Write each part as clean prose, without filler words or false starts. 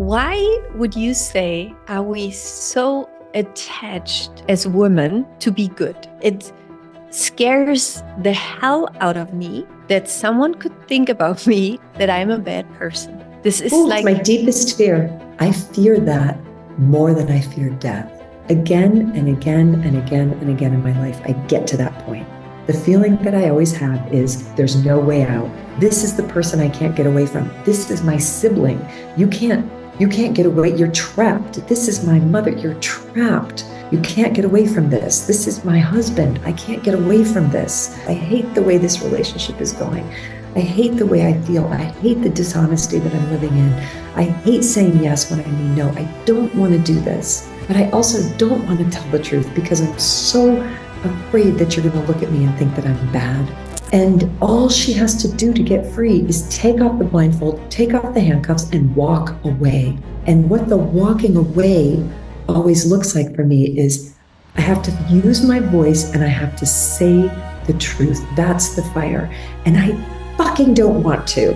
Why would you say are we so attached as women to be good? It scares the hell out of me that someone could think about me that I'm a bad person. This is it's my deepest fear. I fear that more than I fear death. Again and again and again and again in my life, I get to that point. The feeling that I always have is there's no way out. This is the person I can't get away from. This is my sibling. You can't get away. You're trapped. This is my mother. You're trapped. You can't get away from this. This is my husband. I can't get away from this. I hate the way this relationship is going. I hate the way I feel. I hate the dishonesty that I'm living in. I hate saying yes when I mean no. I don't want to do this. But I also don't want to tell the truth because I'm so afraid that you're going to look at me and think that I'm bad. And all she has to do to get free is take off the blindfold, take off the handcuffs, and walk away. And what the walking away always looks like for me is I have to use my voice and I have to say the truth. That's the fire. And I fucking don't want to.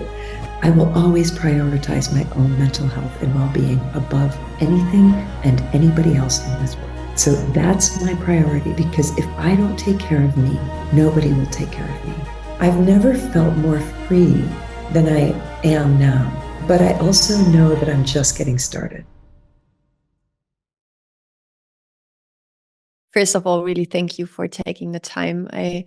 I will always prioritize my own mental health and well-being above anything and anybody else in this world. So that's my priority, because if I don't take care of me, nobody will take care of me. I've never felt more free than I am now, but I also know that I'm just getting started. First of all, really thank you for taking the time. I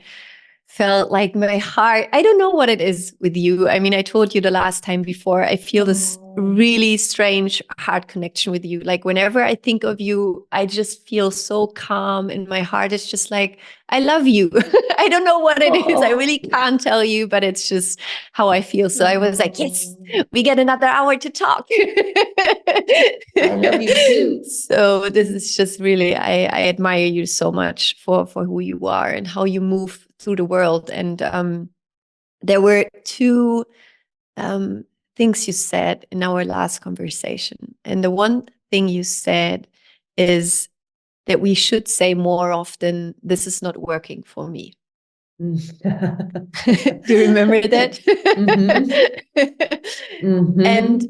felt like my heart, I don't know what it is with you. I mean, I told you the last time before, I feel this really strange heart connection with you. Like whenever I think of you, I just feel so calm and my heart is just like, I love you. I don't know what it is. I really can't tell you, but it's just how I feel. So I was like, yes, we get another hour to talk. I love you too. So this is just really, I admire you so much for who you are and how you move through the world. And there were two things you said in our last conversation. And the one thing you said is that we should say more often, this is not working for me. Do you remember that? And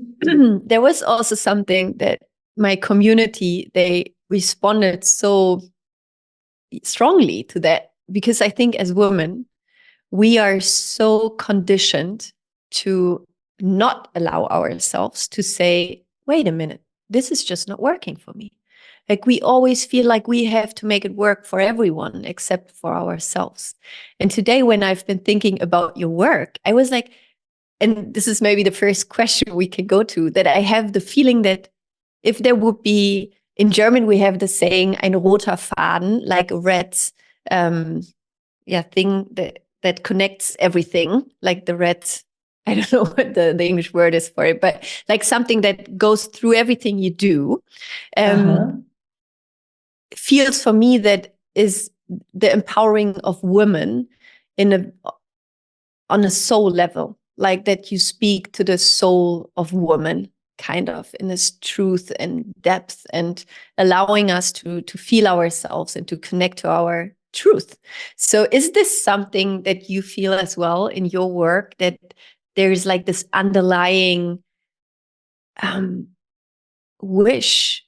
there was also something that my community, they responded so strongly to that, because I think as women, we are so conditioned to not allow ourselves to say, wait a minute, this is just not working for me. Like we always feel like we have to make it work for everyone except for ourselves. And today, when I've been thinking about your work, I was like, and this is maybe the first question we can go to, that I have the feeling that if there would be, in German, we have the saying, ein roter Faden, like a red thing that connects everything, like the red, I don't know what the English word is for it, but like something that goes through everything you do. Feels for me that is the empowering of women on a soul level, like that you speak to the soul of woman, kind of in this truth and depth, and allowing us to feel ourselves and to connect to our truth. So is this something that you feel as well in your work, that there's like this underlying wish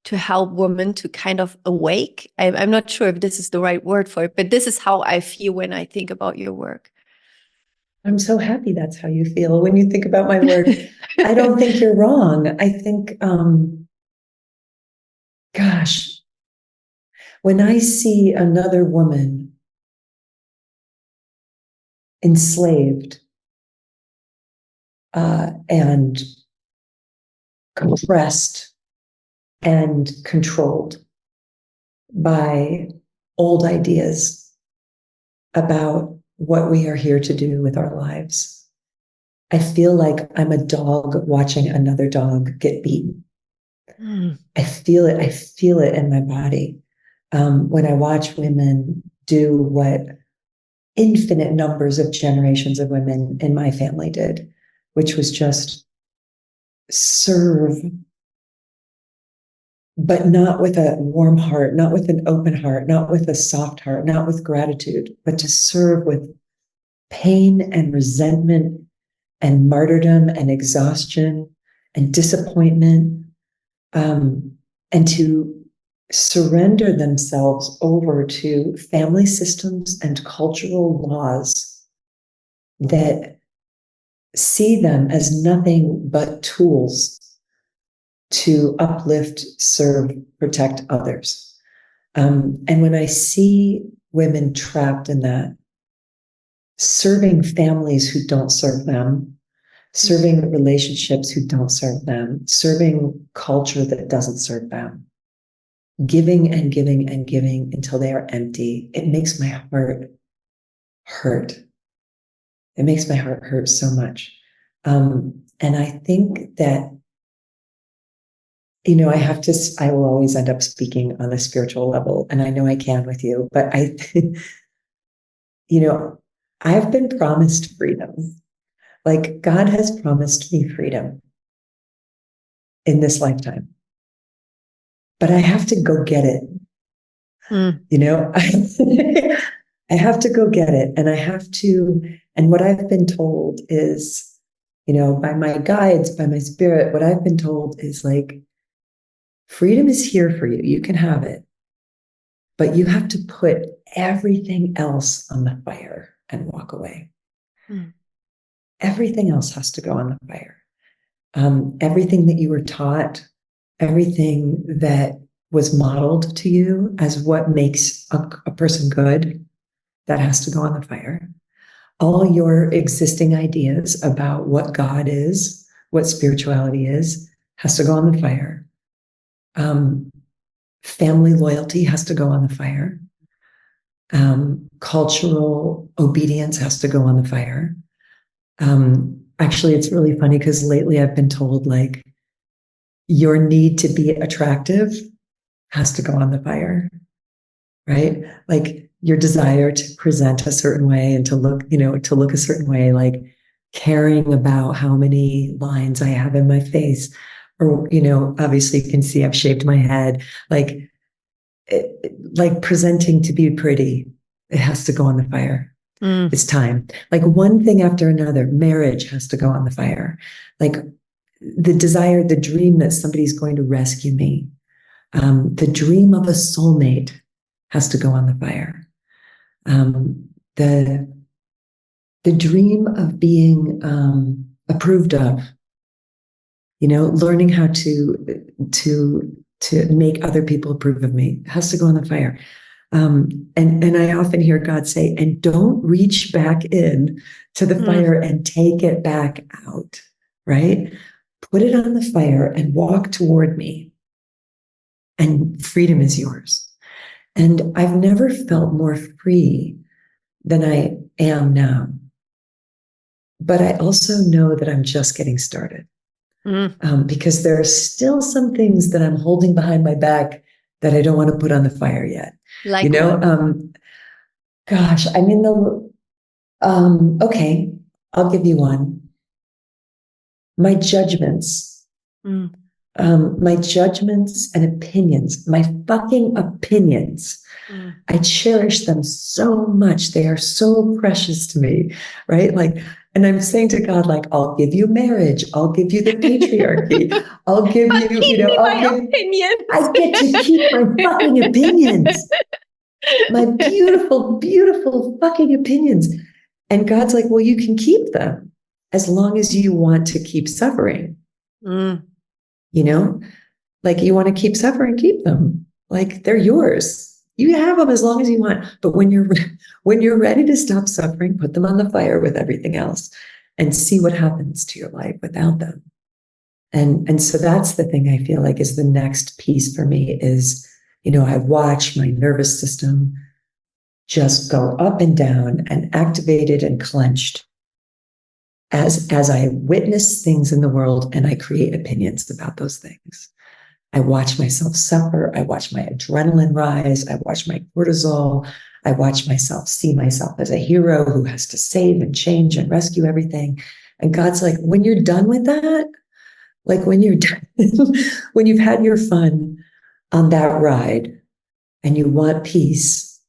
to help women to kind of awake? I'm not sure if this is the right word for it, but this is how I feel when I think about your work. I'm so happy that's how you feel when you think about my work. I don't think you're wrong. I think, gosh, when I see another woman enslaved and compressed and controlled by old ideas about what we are here to do with our lives, I feel like I'm a dog watching another dog get beaten. I feel it. I feel it in my body. When I watch women do what infinite numbers of generations of women in my family did, which was just serve, but not with a warm heart, not with an open heart, not with a soft heart, not with gratitude, but to serve with pain and resentment and martyrdom and exhaustion and disappointment, and to surrender themselves over to family systems and cultural laws that see them as nothing but tools to uplift, serve, protect others. And when I see women trapped in that, serving families who don't serve them, serving relationships who don't serve them, serving culture that doesn't serve them, giving and giving and giving until they are empty, it makes my heart hurt. It makes my heart hurt so much. And I think that, I will always end up speaking on a spiritual level, and I know I can with you, but I've been promised freedom. Like God has promised me freedom in this lifetime, but I have to go get it. I have to go get it. And what I've been told is, by my guides, by my spirit, what I've been told is like, freedom is here for you. You can have it, but you have to put everything else on the fire and walk away. Everything else has to go on the fire. Everything that you were taught, everything that was modeled to you as what makes a person good, that has to go on the fire. All your existing ideas about what God is, what spirituality is, has to go on the fire. Family loyalty has to go on the fire. Cultural obedience has to go on the fire. Actually, it's really funny because lately I've been told like your need to be attractive has to go on the fire, right? Like your desire to present a certain way and to look a certain way, like caring about how many lines I have in my face, or, obviously you can see I've shaved my head, like presenting to be pretty, it has to go on the fire. It's time. Like one thing after another, marriage has to go on the fire. Like the desire, the dream that somebody's going to rescue me, the dream of a soulmate has to go on the fire. The dream of being approved of, learning how to make other people approve of me has to go on the fire. And I often hear God say, and don't reach back in to the fire and take it back out, right? Put it on the fire and walk toward me, and freedom is yours. And I've never felt more free than I am now. But I also know that I'm just getting started, because there are still some things that I'm holding behind my back that I don't want to put on the fire yet. Like gosh, I mean, okay, I'll give you one. My judgments, my judgments and opinions, my fucking opinions. I cherish them so much. They are so precious to me, right? Like, and I'm saying to God, like, I'll give you marriage. I'll give you the patriarchy. I'll give you, I get to keep my fucking opinions. My beautiful, beautiful fucking opinions. And God's like, well, you can keep them as long as you want to keep suffering. Like you want to keep suffering, keep them. Like they're yours. You have them as long as you want. But when you're ready to stop suffering, put them on the fire with everything else and see what happens to your life without them. And so that's the thing I feel like is the next piece for me is, I watch my nervous system just go up and down and activated and clenched as I witness things in the world and I create opinions about those things. I watch myself suffer. I watch my adrenaline rise. I watch my cortisol. I watch myself see myself as a hero who has to save and change and rescue everything. And God's like, when you're done with that, like when you're done, when you've had your fun on that ride and you want peace,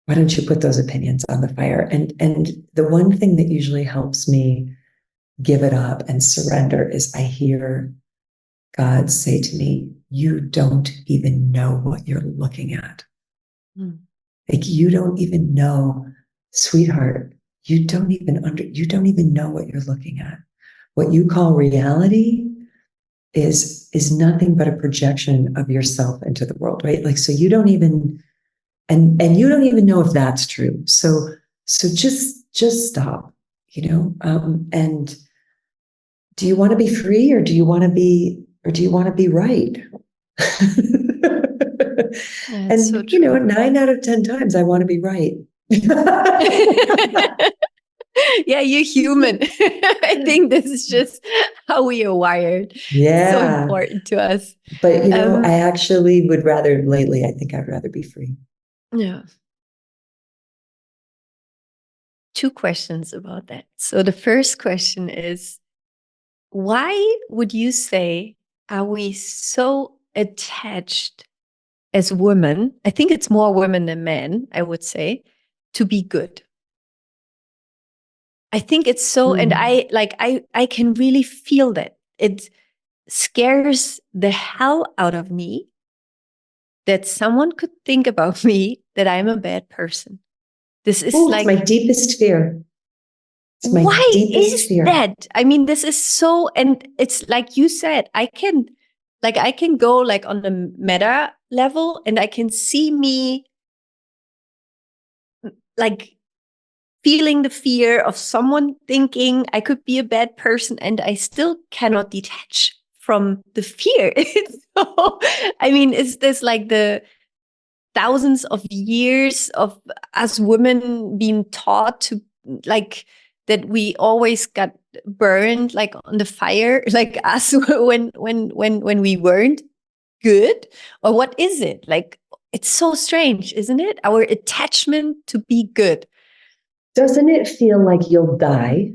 why don't you put those opinions on the fire? And the one thing that usually helps me give it up and surrender is I hear God say to me, you don't even know what you're looking at. Like, you don't even know, sweetheart, you don't even know what you're looking at. What you call reality is nothing but a projection of yourself into the world, right? Like, so you don't even, and you don't even know if that's true. So just stop, and do you want to be free, or do you want to be right? And so true. 9 out of 10 times I want to be right. Yeah, you're human. I think this is just how we are wired. Yeah. So important to us. But I actually would rather, lately, I think I'd rather be free. Yeah. 2 questions about that. So the first question is, why would you say are we so attached as women? I think it's more women than men, I would say, to be good. I think it's so, and I can really feel that. It scares the hell out of me that someone could think about me that I'm a bad person. This is it's my deepest fear. It's my why deepest is fear. that? I mean, this is so, and it's like you said, I can go like on the meta level, and I can see me like feeling the fear of someone thinking I could be a bad person, and I still cannot detach from the fear. So, I mean, is this like the thousands of years of us women being taught to like that we always got burned like on the fire, like us when we weren't good? Or what is it? Like, it's so strange, isn't it? Our attachment to be good. Doesn't it feel like you'll die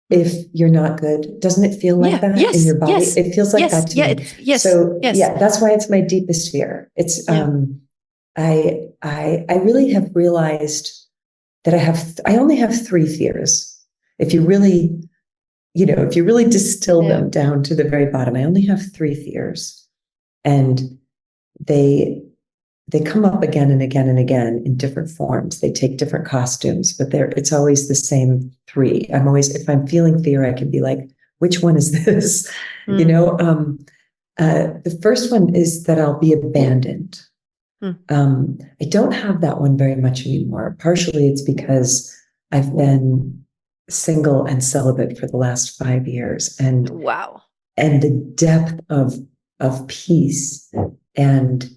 if you're not good? Doesn't it feel like that in your body? It feels like that to me. So that's why it's my deepest fear. It's I really have realized that I only have 3 fears. If you really, distill them down to the very bottom, I only have 3 fears, and they come up again and again and again in different forms. They take different costumes, but it's always the same 3. If I'm feeling fear, I can be like, which one is this? The first one is that I'll be abandoned. I don't have that one very much anymore. Partially it's because I've been single and celibate for the last 5 years, and wow, and the depth of peace, and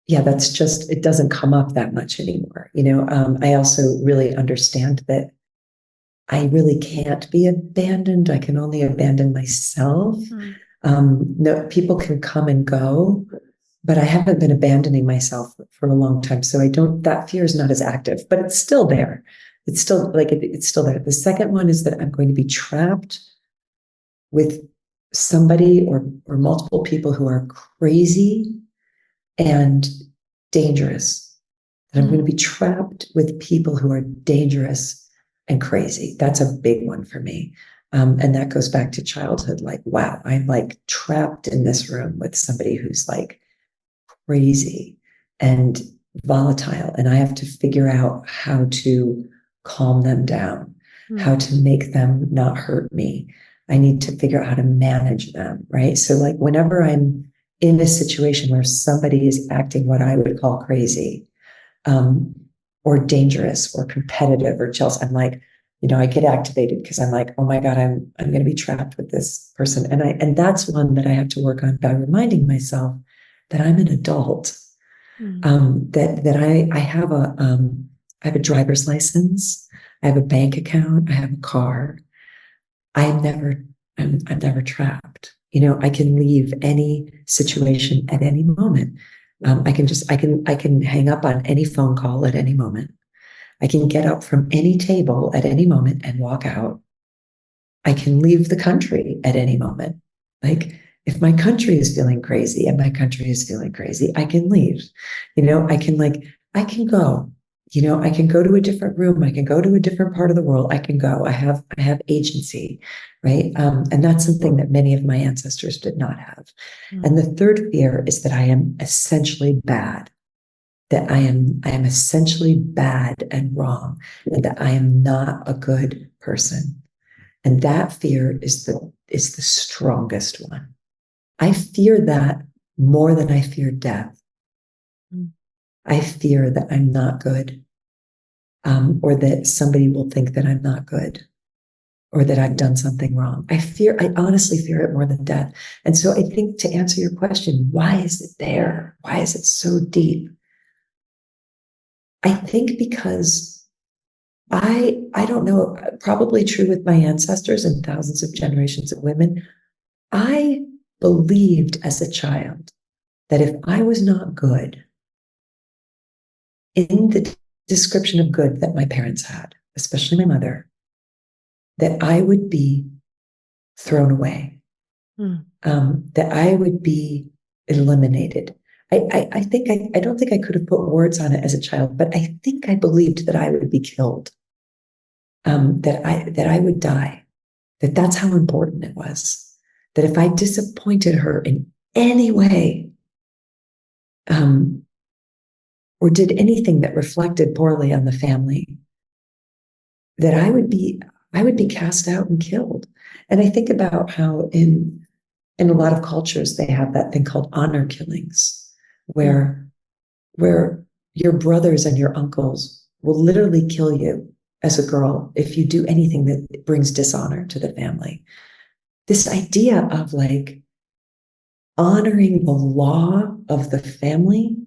that's just, it doesn't come up that much anymore. I also really understand that I really can't be abandoned. I can only abandon myself. No, people can come and go, but I haven't been abandoning myself for a long time. So that fear is not as active, but it's still there. It's still it's still there. The second one is that I'm going to be trapped with somebody or multiple people who are crazy and dangerous. That I'm going to be trapped with people who are dangerous and crazy. That's a big one for me. And that goes back to childhood. Like, wow, I'm like trapped in this room with somebody who's like crazy and volatile. And I have to figure out how to calm them down, how to make them not hurt me. I need to figure out how to manage them, right? So like whenever I'm in a situation where somebody is acting what I would call crazy, or dangerous or competitive or jealous, I'm like, I get activated because I'm like, oh my God, I'm going to be trapped with this person. And that's one that I have to work on by reminding myself that I'm an adult, that I have a driver's license, I have a bank account, I have a car. I'm never trapped. I can leave any situation at any moment. I can hang up on any phone call at any moment. I can get up from any table at any moment and walk out. I can leave the country at any moment. Like, if my country is feeling crazy and my country is feeling crazy, I can leave. I can go. I can go to a different room. I can go to a different part of the world. I can go. I have agency, right? And that's something that many of my ancestors did not have. And the third fear is that I am essentially bad, that I am essentially bad and wrong, and that I am not a good person. And that fear is the strongest one. I fear that more than I fear death. I fear that I'm not good, or that somebody will think that I'm not good, or that I've done something wrong. I honestly fear it more than death. And so I think, to answer your question, why is it there? Why is it so deep? I think because I don't know, probably true with my ancestors and thousands of generations of women. I believed as a child that if I was not good in the description of good that my parents had, especially my mother, that I would be thrown away, that I would be eliminated. I think I don't think I could have put words on it as a child, but I think I believed that I would be killed, that I would die, that's how important it was. That if I disappointed her in any way, or did anything that reflected poorly on the family, that I would be cast out and killed. And I think about how in a lot of cultures they have that thing called honor killings, where your brothers and your uncles will literally kill you as a girl if you do anything that brings dishonor to the family. This idea of like honoring the law of the family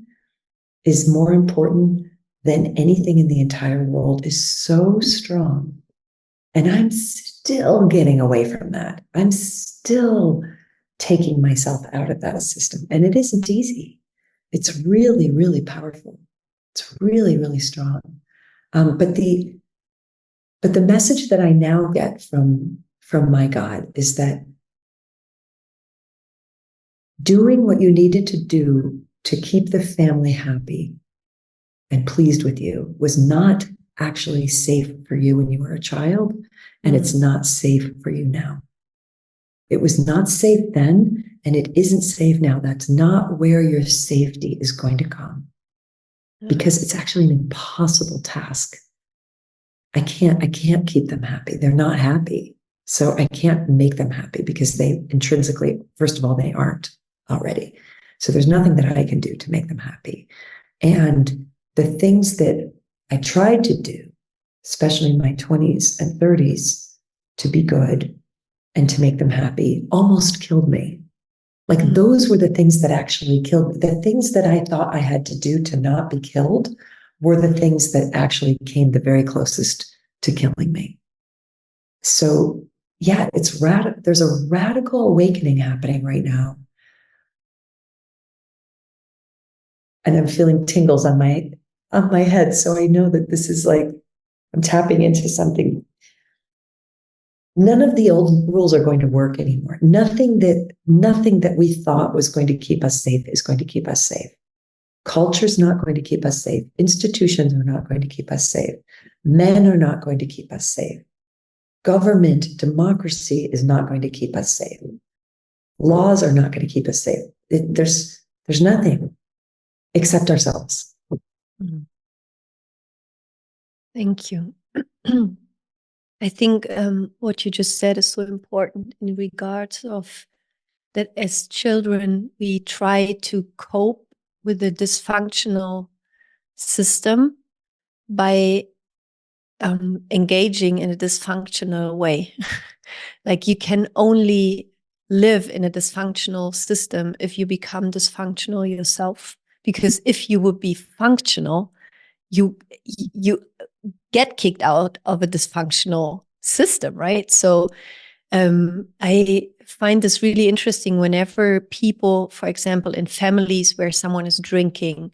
is more important than anything in the entire world is so strong. And I'm still getting away from that. I'm still taking myself out of that system. And it isn't easy. It's really, really powerful. It's really, really strong. But the message that I now get from my God is that doing what you needed to do to keep the family happy and pleased with you was not actually safe for you when you were a child, and it's not safe for you now. It was not safe then, and it isn't safe now. That's not where your safety is going to come, because it's actually an impossible task. I can't keep them happy. They're not happy. So I can't make them happy because they intrinsically, first of all, they aren't already. So there's nothing that I can do to make them happy. And the things that I tried to do, especially in my 20s and 30s, to be good and to make them happy, almost killed me. Like those were the things that actually killed me. The things that I thought I had to do to not be killed were the things that actually came the very closest to killing me. So yeah, it's radical. There's a radical awakening happening right now. And I'm feeling tingles on my head. So I know that this is like, I'm tapping into something. None of the old rules are going to work anymore. Nothing that we thought was going to keep us safe is going to keep us safe. Culture's not going to keep us safe. Institutions are not going to keep us safe. Men are not going to keep us safe. Government, democracy is not going to keep us safe. Laws are not going to keep us safe. There's nothing except ourselves. Thank you. I think what you just said is so important in regards of that as children, we try to cope with the dysfunctional system by engaging in a dysfunctional way. Like you can only live in a dysfunctional system if you become dysfunctional yourself. Because if you would be functional, you get kicked out of a dysfunctional system, right? So I find this really interesting whenever people, for example, in families where someone is drinking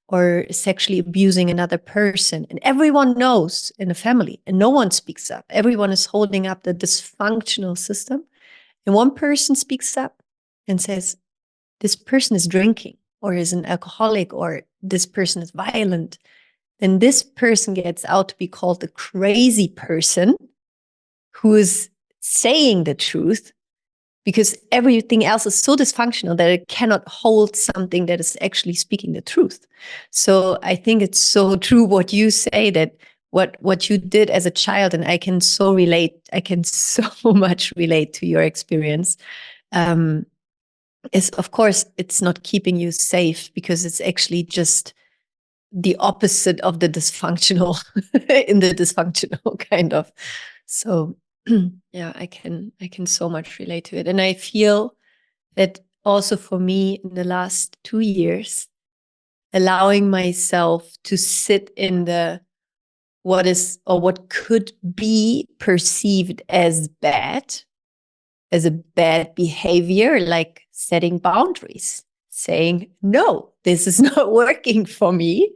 or sexually abusing another person, and everyone knows in the family and no one speaks up. Everyone is holding up the dysfunctional system. And one person speaks up and says, this person is drinking or is an alcoholic or this person is violent. then this person gets out to be called the crazy person who is saying the truth, because everything else is so dysfunctional that it cannot hold something that is actually speaking the truth. So I think it's so true what you say, that what you did as a child, and I can so much relate to your experience, is, of course, it's not keeping you safe, because it's actually just the opposite of the dysfunctional in the dysfunctional kind of. So yeah, I can so much relate to it. And I feel that also for me in the last 2 years, allowing myself to sit in the what is or what could be perceived as a bad behavior, like setting boundaries, saying, no, this is not working for me.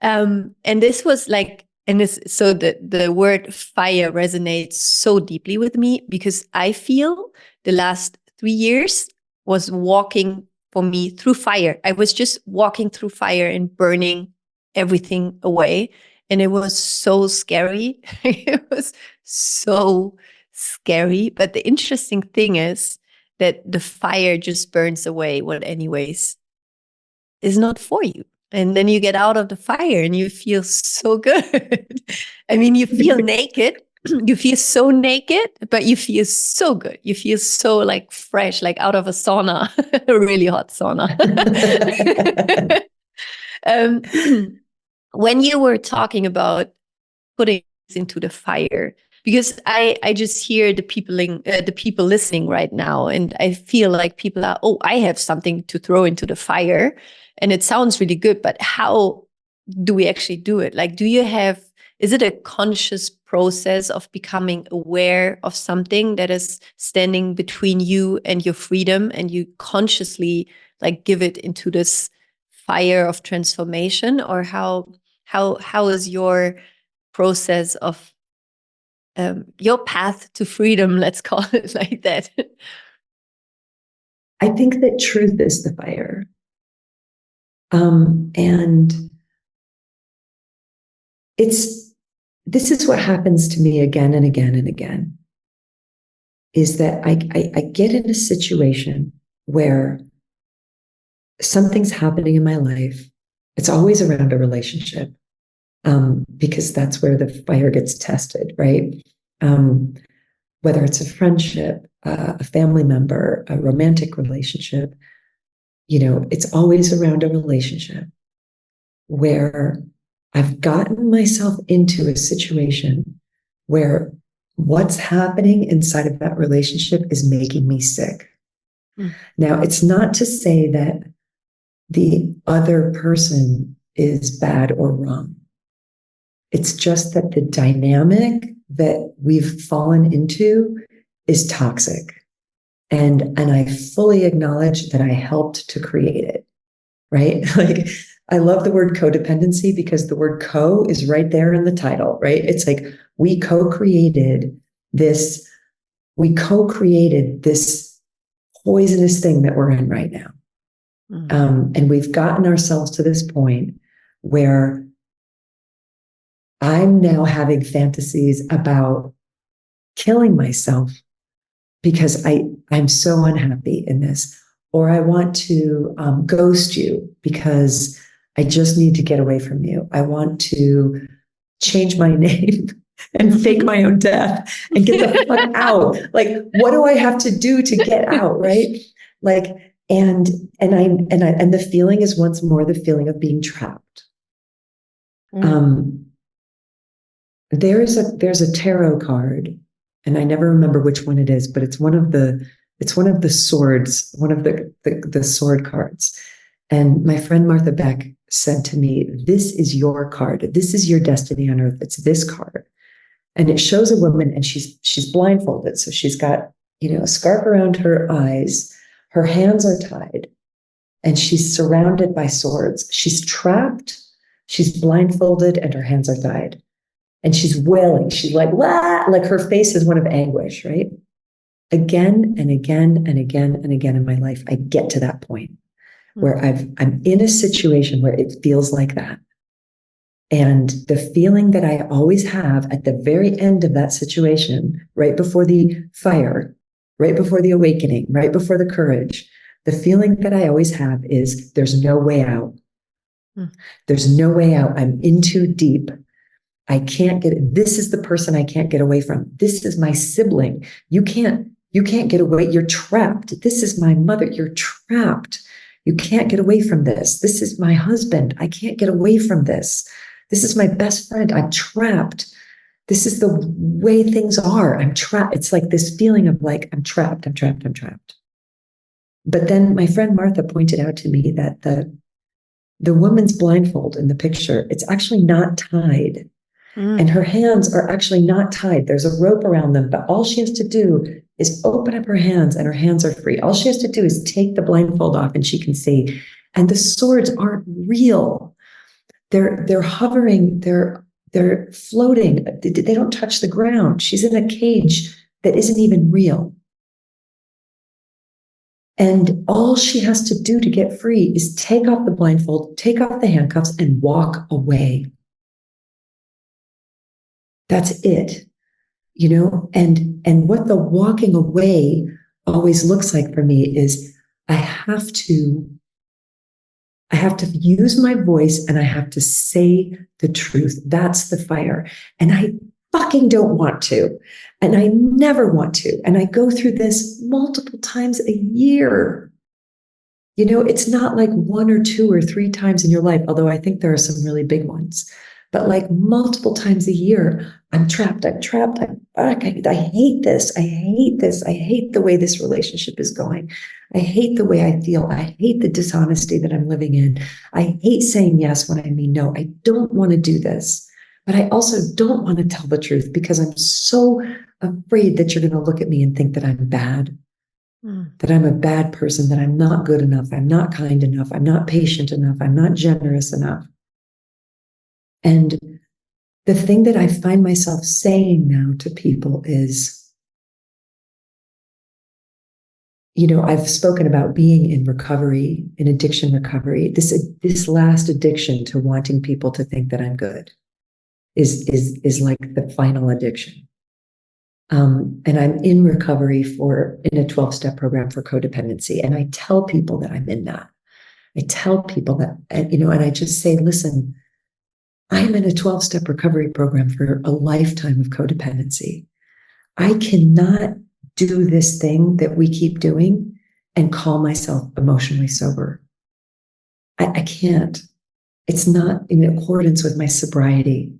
And this was like, and this, so the word fire resonates so deeply with me, because I feel the last 3 years was walking for me through fire. I was just walking through fire and burning everything away. And it was so scary. It was so scary. But the interesting thing is that the fire just burns away what anyways is not for you. And then you get out of the fire and you feel so good. I mean, you feel naked. You feel so naked, but you feel so good. You feel so like fresh, like out of a sauna, a really hot sauna. When you were talking about putting into the fire, because I just hear the people listening right now, and I feel like people are, oh, I have something to throw into the fire, and it sounds really good, but how do we actually do it? Like, is it a conscious process of becoming aware of something that is standing between you and your freedom, and you consciously like give it into this fire of transformation? Or how is your process of your path to freedom, let's call it like that? I think that truth is the fire. And this is what happens to me again and again and again, is that I get in a situation where something's happening in my life. It's always around a relationship, because that's where the fire gets tested, right? Whether it's a friendship, a family member, a romantic relationship, it's always around a relationship where I've gotten myself into a situation where what's happening inside of that relationship is making me sick. Now, it's not to say that the other person is bad or wrong. It's just that the dynamic that we've fallen into is toxic. And I fully acknowledge that I helped to create it, right? Like, I love the word codependency, because the word co is right there in the title, right? It's like we co-created this poisonous thing that we're in right now. And we've gotten ourselves to this point where I'm now having fantasies about killing myself because I'm so unhappy in this, or I want to ghost you because I just need to get away from you. I want to change my name and fake my own death and get the fuck out. Like, what do I have to do to get out, right? Like, and the feeling is once more the feeling of being trapped. There's a tarot card, and I never remember which one it is, but it's one of the swords, one of the sword cards. And my friend Martha Beck said to me, "This is your card. This is your destiny on earth. It's this card." And it shows a woman, and she's blindfolded, so she's got a scarf around her eyes. Her hands are tied, and she's surrounded by swords. She's trapped. She's blindfolded, and her hands are tied. And she's wailing. She's like, "Wah!" Like her face is one of anguish, right? Again and again and again and again in my life, I get to that point where I'm in a situation where it feels like that. And the feeling that I always have at the very end of that situation, right before the fire, right before the awakening, right before the courage, the feeling that I always have is there's no way out. There's no way out. I'm in too deep. I can't get it. This is the person I can't get away from. This is my sibling. You can't get away. You're trapped. This is my mother. You're trapped. You can't get away from this. This is my husband. I can't get away from this. This is my best friend. I'm trapped. This is the way things are. I'm trapped. It's like this feeling of like, I'm trapped, I'm trapped, I'm trapped. But then my friend Martha pointed out to me that the woman's blindfold in the picture, it's actually not tied. And her hands are actually not tied. There's a rope around them, but all she has to do is open up her hands and her hands are free. All she has to do is take the blindfold off and she can see. And the swords aren't real. They're hovering, they're floating. They don't touch the ground. She's in a cage that isn't even real. And all she has to do to get free is take off the blindfold, take off the handcuffs, and walk away. That's it, you know? And what the walking away always looks like for me is I have to use my voice and I have to say the truth. That's the fire. And I fucking don't want to. And I never want to. And I go through this multiple times a year. You know, it's not like 1 or 2 or 3 times in your life, although I think there are some really big ones. But like multiple times a year, I'm trapped. I hate this. I hate this. I hate the way this relationship is going. I hate the way I feel. I hate the dishonesty that I'm living in. I hate saying yes when I mean no. I don't want to do this. But I also don't want to tell the truth because I'm so afraid that you're going to look at me and think that I'm bad, that I'm a bad person, that I'm not good enough. I'm not kind enough. I'm not patient enough. I'm not generous enough. And the thing that I find myself saying now to people is, you know, I've spoken about being in recovery, in addiction recovery. This last addiction to wanting people to think that I'm good is like the final addiction. And I'm in recovery in a 12-step program for codependency. And I tell people that I'm in that. I tell people that, you know, and I just say, listen, I'm in a 12-step recovery program for a lifetime of codependency. I cannot do this thing that we keep doing and call myself emotionally sober. I can't. It's not in accordance with my sobriety.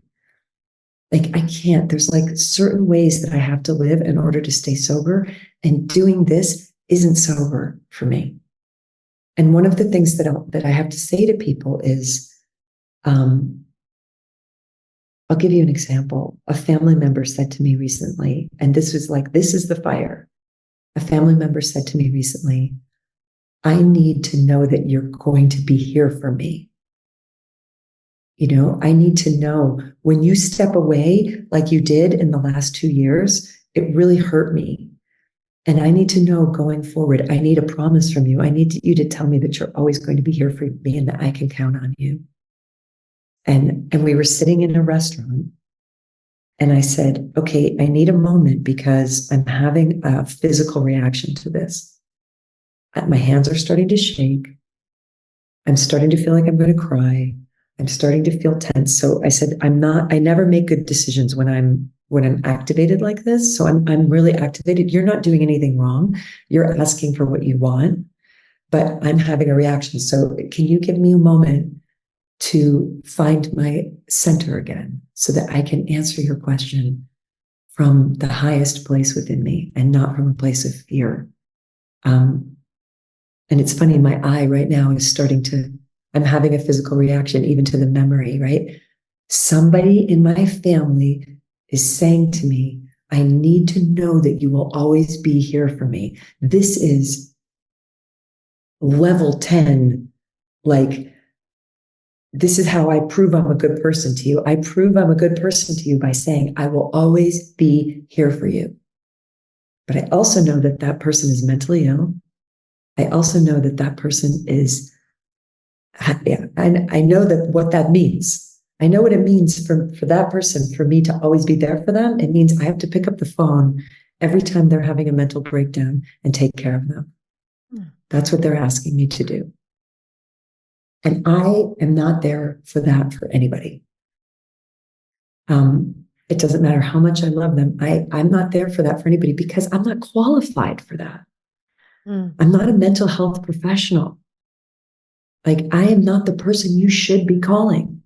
Like, I can't. There's like certain ways that I have to live in order to stay sober, and doing this isn't sober for me. And one of the things that I have to say to people is, I'll give you an example. A family member said to me recently, and this was like, this is the fire. A family member said to me recently, I need to know that you're going to be here for me. You know, I need to know when you step away like you did in the last 2 years, it really hurt me. And I need to know going forward, I need a promise from you. I need you to tell me that you're always going to be here for me and that I can count on you. And we were sitting in a restaurant and I said, okay, I need a moment because I'm having a physical reaction to this. My hands are starting to shake. I'm starting to feel like I'm going to cry. I'm starting to feel tense. So I said, I never make good decisions when I'm activated like this. So I'm really activated. You're not doing anything wrong. You're asking for what you want, but I'm having a reaction. So can you give me a moment to find my center again so that I can answer your question from the highest place within me and not from a place of fear? And it's funny, my eye right now is I'm having a physical reaction even to the memory, right? Somebody in my family is saying to me, I need to know that you will always be here for me. This is level 10, like, this is how I prove I'm a good person to you. I prove I'm a good person to you by saying, I will always be here for you. But I also know that that person is mentally ill. I also know that that person is, and I know that what that means. I know what it means for that person, for me to always be there for them. It means I have to pick up the phone every time they're having a mental breakdown and take care of them. That's what they're asking me to do. And I am not there for that for anybody. It doesn't matter how much I love them. I'm not there for that for anybody because I'm not qualified for that. I'm not a mental health professional. Like, I am not the person you should be calling.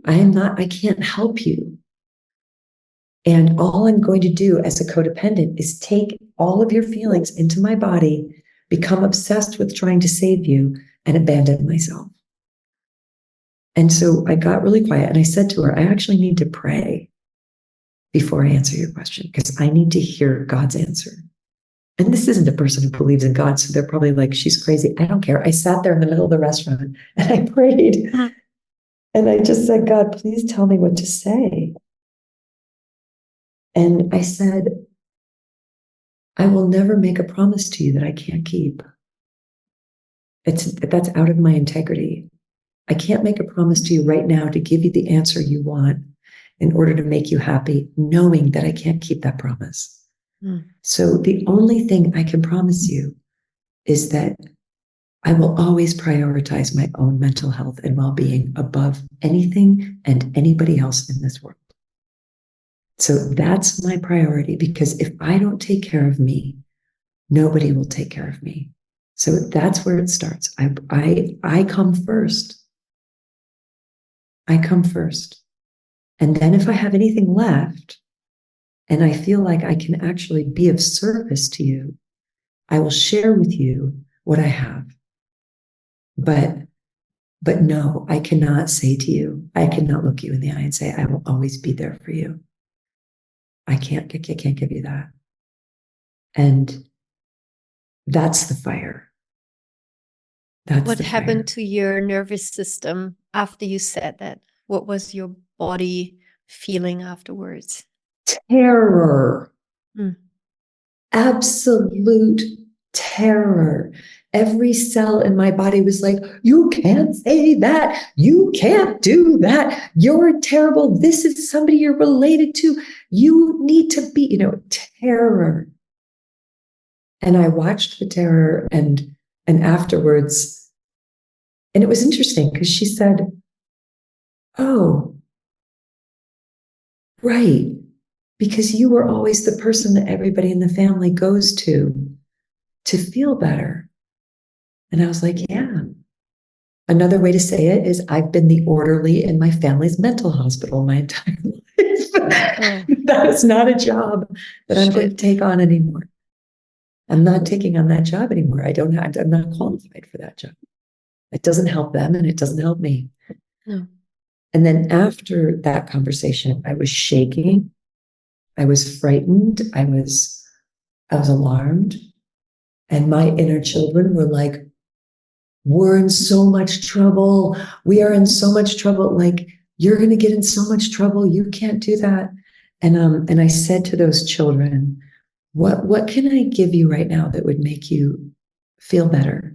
I can't help you. And all I'm going to do as a codependent is take all of your feelings into my body, become obsessed with trying to save you, and abandon myself. And so I got really quiet and I said to her, I actually need to pray before I answer your question because I need to hear God's answer. And this isn't a person who believes in God, so they're probably like, she's crazy. I don't care. I sat there in the middle of the restaurant and I prayed. And I just said, God, please tell me what to say. And I said, I will never make a promise to you that I can't keep. That's out of my integrity. I can't make a promise to you right now to give you the answer you want in order to make you happy, knowing that I can't keep that promise. So the only thing I can promise you is that I will always prioritize my own mental health and well-being above anything and anybody else in this world. So that's my priority, because if I don't take care of me, nobody will take care of me. So that's where it starts. I come first. I come first. And then if I have anything left and I feel like I can actually be of service to you, I will share with you what I have. But no, I cannot say to you, I cannot look you in the eye and say, I will always be there for you. I can't give you that. And that's the fire. What happened to your nervous system after you said that? What was your body feeling afterwards? Terror. Absolute terror. Every cell in my body was like, you can't say that. You can't do that. You're terrible. This is somebody you're related to. You need to be, terror. And I watched the terror and afterwards, and it was interesting because she said, oh, right. Because you were always the person that everybody in the family goes to feel better. And I was like, yeah. Another way to say it is I've been the orderly in my family's mental hospital my entire life. That is not a job that I'm going to take on anymore. I'm not taking on that job anymore. I'm not qualified for that job. It doesn't help them and it doesn't help me. No. And then after that conversation, I was shaking. I was frightened. I was alarmed. And my inner children were like, we're in so much trouble. We are in so much trouble. Like, you're going to get in so much trouble. You can't do that. And I said to those children, what can I give you right now that would make you feel better?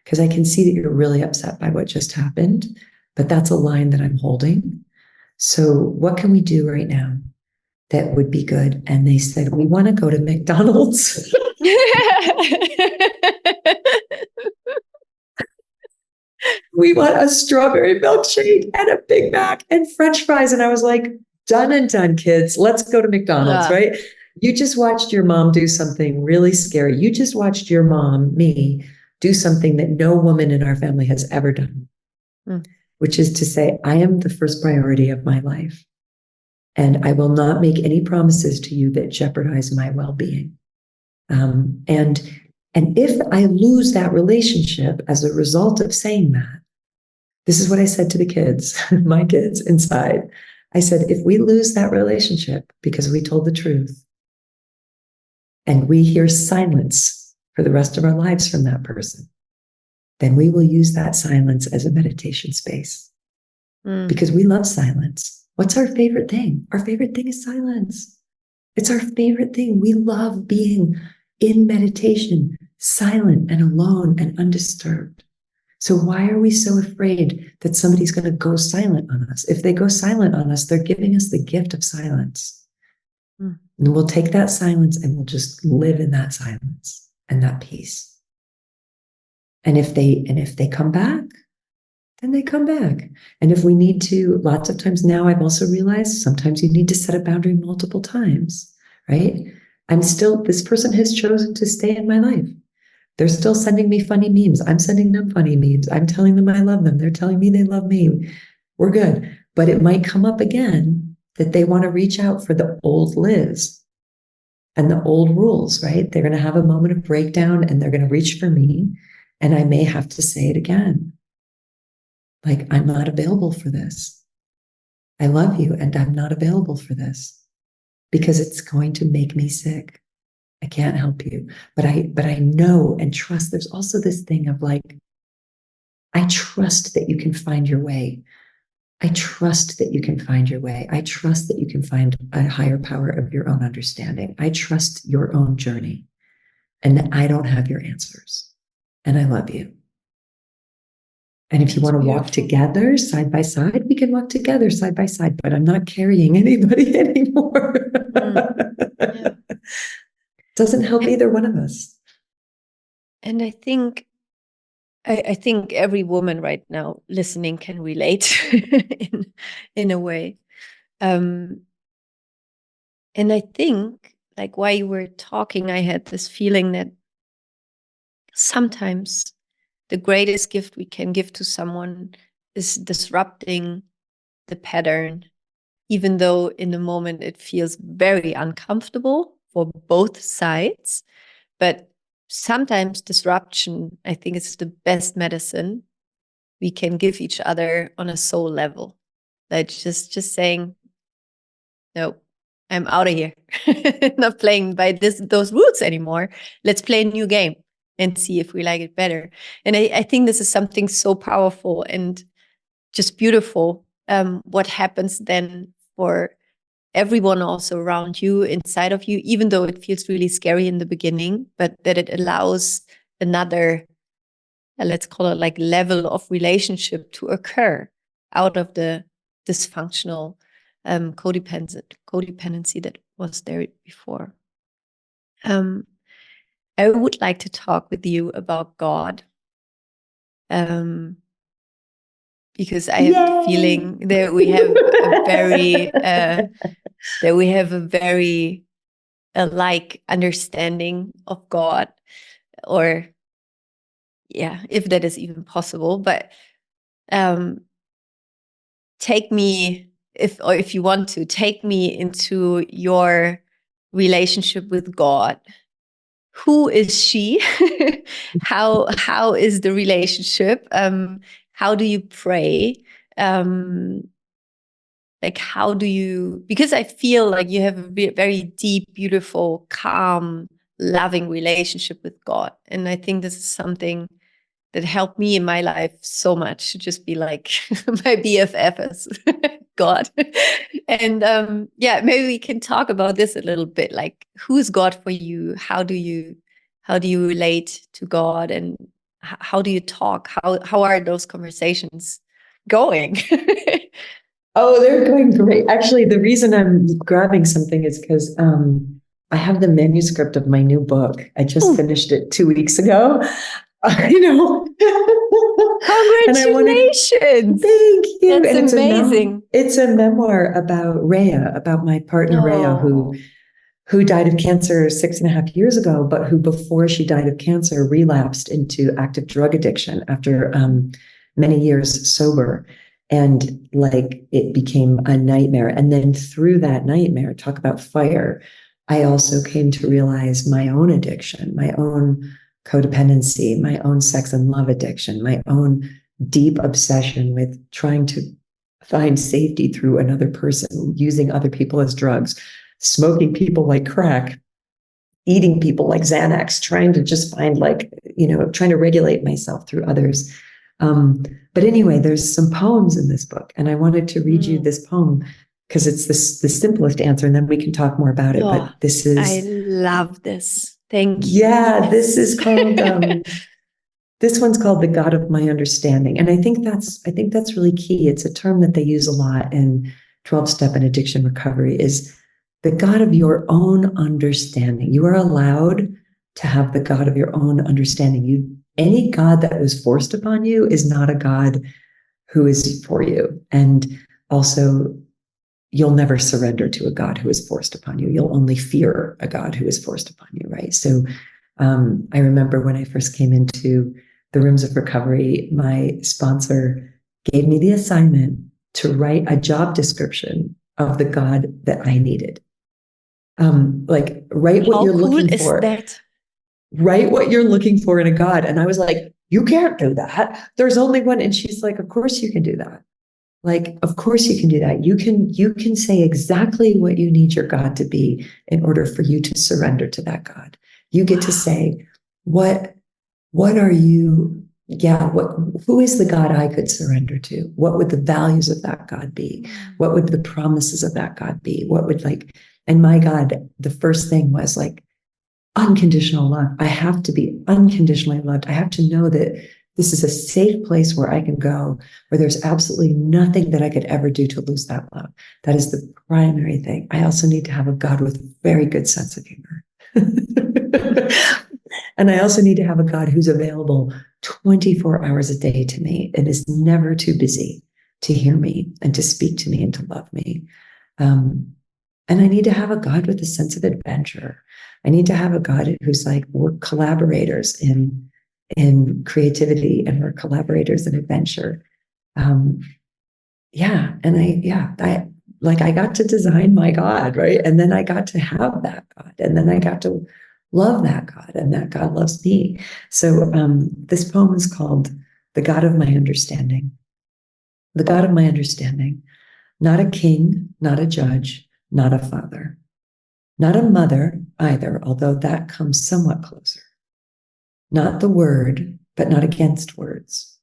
Because I can see that you're really upset by what just happened, but that's a line that I'm holding. So what can we do right now that would be good? And they said, we want to go to McDonald's. We want a strawberry milkshake and a Big Mac and French fries. And I was like, done and done, kids. Let's go to McDonald's, right? You just watched your mom do something really scary. You just watched your mom, me, do something that no woman in our family has ever done, which is to say, I am the first priority of my life. And I will not make any promises to you that jeopardize my well-being. And if I lose that relationship as a result of saying that, this is what I said to the kids, my kids inside. I said, if we lose that relationship because we told the truth and we hear silence for the rest of our lives from that person, then we will use that silence as a meditation space because we love silence. What's our favorite thing? Our favorite thing is silence. It's our favorite thing. We love being in meditation, silent and alone and undisturbed. So why are we so afraid that somebody's going to go silent on us? If they go silent on us, they're giving us the gift of silence. And we'll take that silence and we'll just live in that silence and that peace. And if they come back, then they come back. And if we need to, lots of times now I've also realized sometimes you need to set a boundary multiple times, right? This person has chosen to stay in my life. They're still sending me funny memes. I'm sending them funny memes. I'm telling them I love them. They're telling me they love me. We're good. But it might come up again that they want to reach out for the old Liz and the old rules, right? They're going to have a moment of breakdown and they're going to reach for me. And I may have to say it again. Like, I'm not available for this. I love you and I'm not available for this because it's going to make me sick. I can't help you. But I know and trust. There's also this thing of like, I trust that you can find your way. I trust that you can find your way. I trust that you can find a higher power of your own understanding. I trust your own journey and that I don't have your answers. And I love you. And if you want to walk together side by side, we can walk together side by side, but I'm not carrying anybody anymore. Yeah. Doesn't help either one of us. And I think every woman right now listening can relate in a way. And I think, like, while you were talking, I had this feeling that sometimes the greatest gift we can give to someone is disrupting the pattern, even though in the moment it feels very uncomfortable for both sides. But sometimes disruption, I think, is the best medicine we can give each other on a soul level. Like just saying, no, I'm out of here. Not playing by those rules anymore. Let's play a new game and see if we like it better. And I think this is something so powerful and just beautiful. What happens then for everyone also around you, inside of you, even though it feels really scary in the beginning, but that it allows another, let's call it like level of relationship to occur out of the dysfunctional codependency that was there before. I would like to talk with you about God. Because I have the feeling that we have a very alike understanding of God, or if that is even possible. But take me, if you want to, take me into your relationship with God. Who is she? How is the relationship? How do you pray? Like, how do you, because I feel like you have a very deep, beautiful, calm, loving relationship with God. And I think this is something that helped me in my life so much, to just be like, my BFF is God. And maybe we can talk about this a little bit. Like, who is God for you? How do you relate to God, and how do you talk? How are those conversations going? Oh, they're going great. Actually, the reason I'm grabbing something is because I have the manuscript of my new book. I just finished it 2 weeks ago. Congratulations! Thank you. That's and amazing. It's a memoir about Rhea, about my partner Rhea, who died of cancer 6.5 years ago, but who, before she died of cancer, relapsed into active drug addiction after many years sober. And like, it became a nightmare. And then through that nightmare, talk about fire, I also came to realize my own addiction, my own codependency, my own sex and love addiction, my own deep obsession with trying to find safety through another person, using other people as drugs, smoking people like crack, eating people like Xanax, trying to just find trying to regulate myself through others. But anyway, there's some poems in this book, and I wanted to read you this poem because it's the simplest answer, and then we can talk more about it. But this is... I love this. Thank you. Yeah, this is called This one's called the God of my understanding. And I think that's really key. It's a term that they use a lot in 12-step and addiction recovery, is the God of your own understanding. You are allowed to have the God of your own understanding. Any God that was forced upon you is not a God who is for you. And also, you'll never surrender to a God who is forced upon you. You'll only fear a God who is forced upon you, right? So I remember when I first came into the rooms of recovery, my sponsor gave me the assignment to write a job description of the God that I needed. Like, write what How you're cool looking is for. that? Write what you're looking for in a God. And I was like, you can't do that. There's only one. And she's like, of course you can do that. Like, of course you can do that. You can say exactly what you need your God to be in order for you to surrender to that God. You get to say, what are you, who is the God I could surrender to? What would the values of that God be? What would the promises of that God be? And my God, the first thing was like, unconditional love. I have to be unconditionally loved. I have to know that this is a safe place where I can go, where there's absolutely nothing that I could ever do to lose that love. That is the primary thing. I also need to have a God with a very good sense of humor. And I also need to have a God who's available 24 hours a day to me and is never too busy to hear me and to speak to me and to love me. And I need to have a God with a sense of adventure. I need to have a God who's like, we're collaborators in creativity, and we're collaborators in adventure. I got to design my God, right? And then I got to have that God, and then I got to love that God, and that God loves me. So this poem is called The God of My Understanding. The God of my understanding, not a king, not a judge, not a father, not a mother either, although that comes somewhat closer. Not the word, but not against words.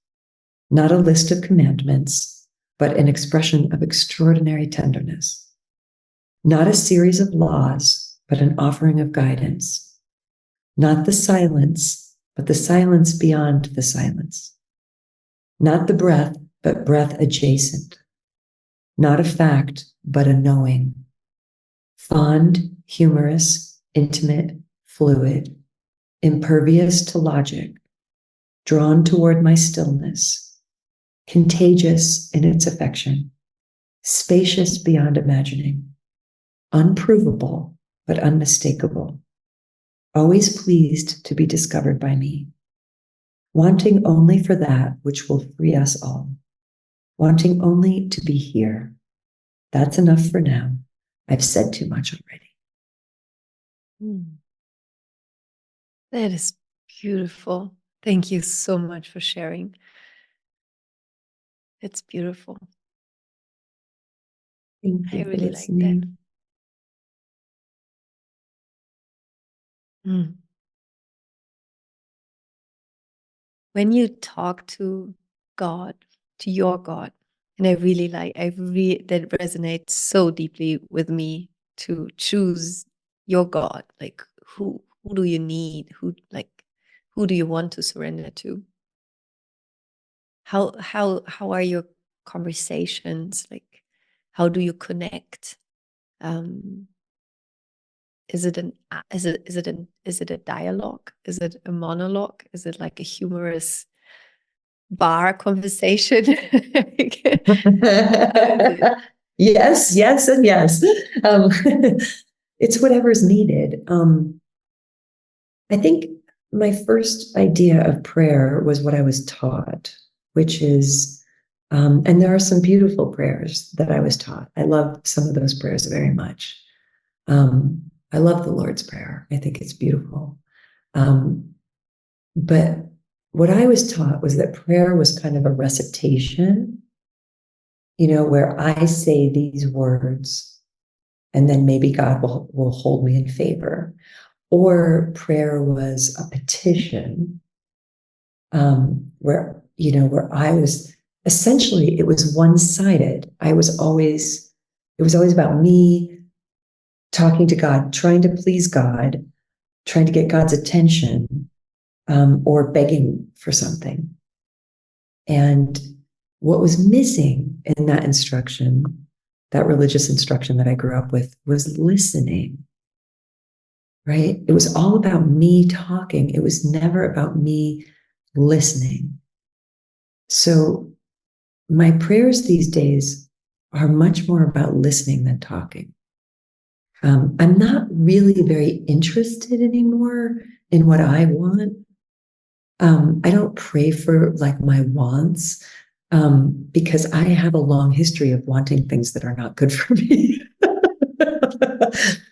Not a list of commandments, but an expression of extraordinary tenderness. Not a series of laws, but an offering of guidance. Not the silence, but the silence beyond the silence. Not the breath, but breath adjacent. Not a fact, but a knowing. Fond, humorous, intimate, fluid, impervious to logic, drawn toward my stillness, contagious in its affection, spacious beyond imagining, unprovable but unmistakable, always pleased to be discovered by me, wanting only for that which will free us all, wanting only to be here. That's enough for now. I've said too much already. That is beautiful. Thank you so much for sharing. It's beautiful. Thank you I for really like listening. that. When you talk to God, to your God, and I really that resonates so deeply with me, to choose your God. Like, who do you need? Who do you want to surrender to? How are your conversations? Like, how do you connect? Is it a dialogue? Is it a monologue? Is it like a humorous bar conversation? Yes, yes, and yes. It's whatever's needed. I think my first idea of prayer was what I was taught, which is, and there are some beautiful prayers that I was taught. I love some of those prayers very much. I love the Lord's Prayer. I think it's beautiful. But what I was taught was that prayer was kind of a recitation, where I say these words and then maybe God will hold me in favor. Or prayer was a petition, where I was essentially, it was one-sided. It was always about me talking to God, trying to please God, trying to get God's attention. or begging for something. And what was missing in that instruction, that religious instruction that I grew up with, was listening, right? It was all about me talking. It was never about me listening. So my prayers these days are much more about listening than talking. I'm not really very interested anymore in what I want. I don't pray for like my wants because I have a long history of wanting things that are not good for me.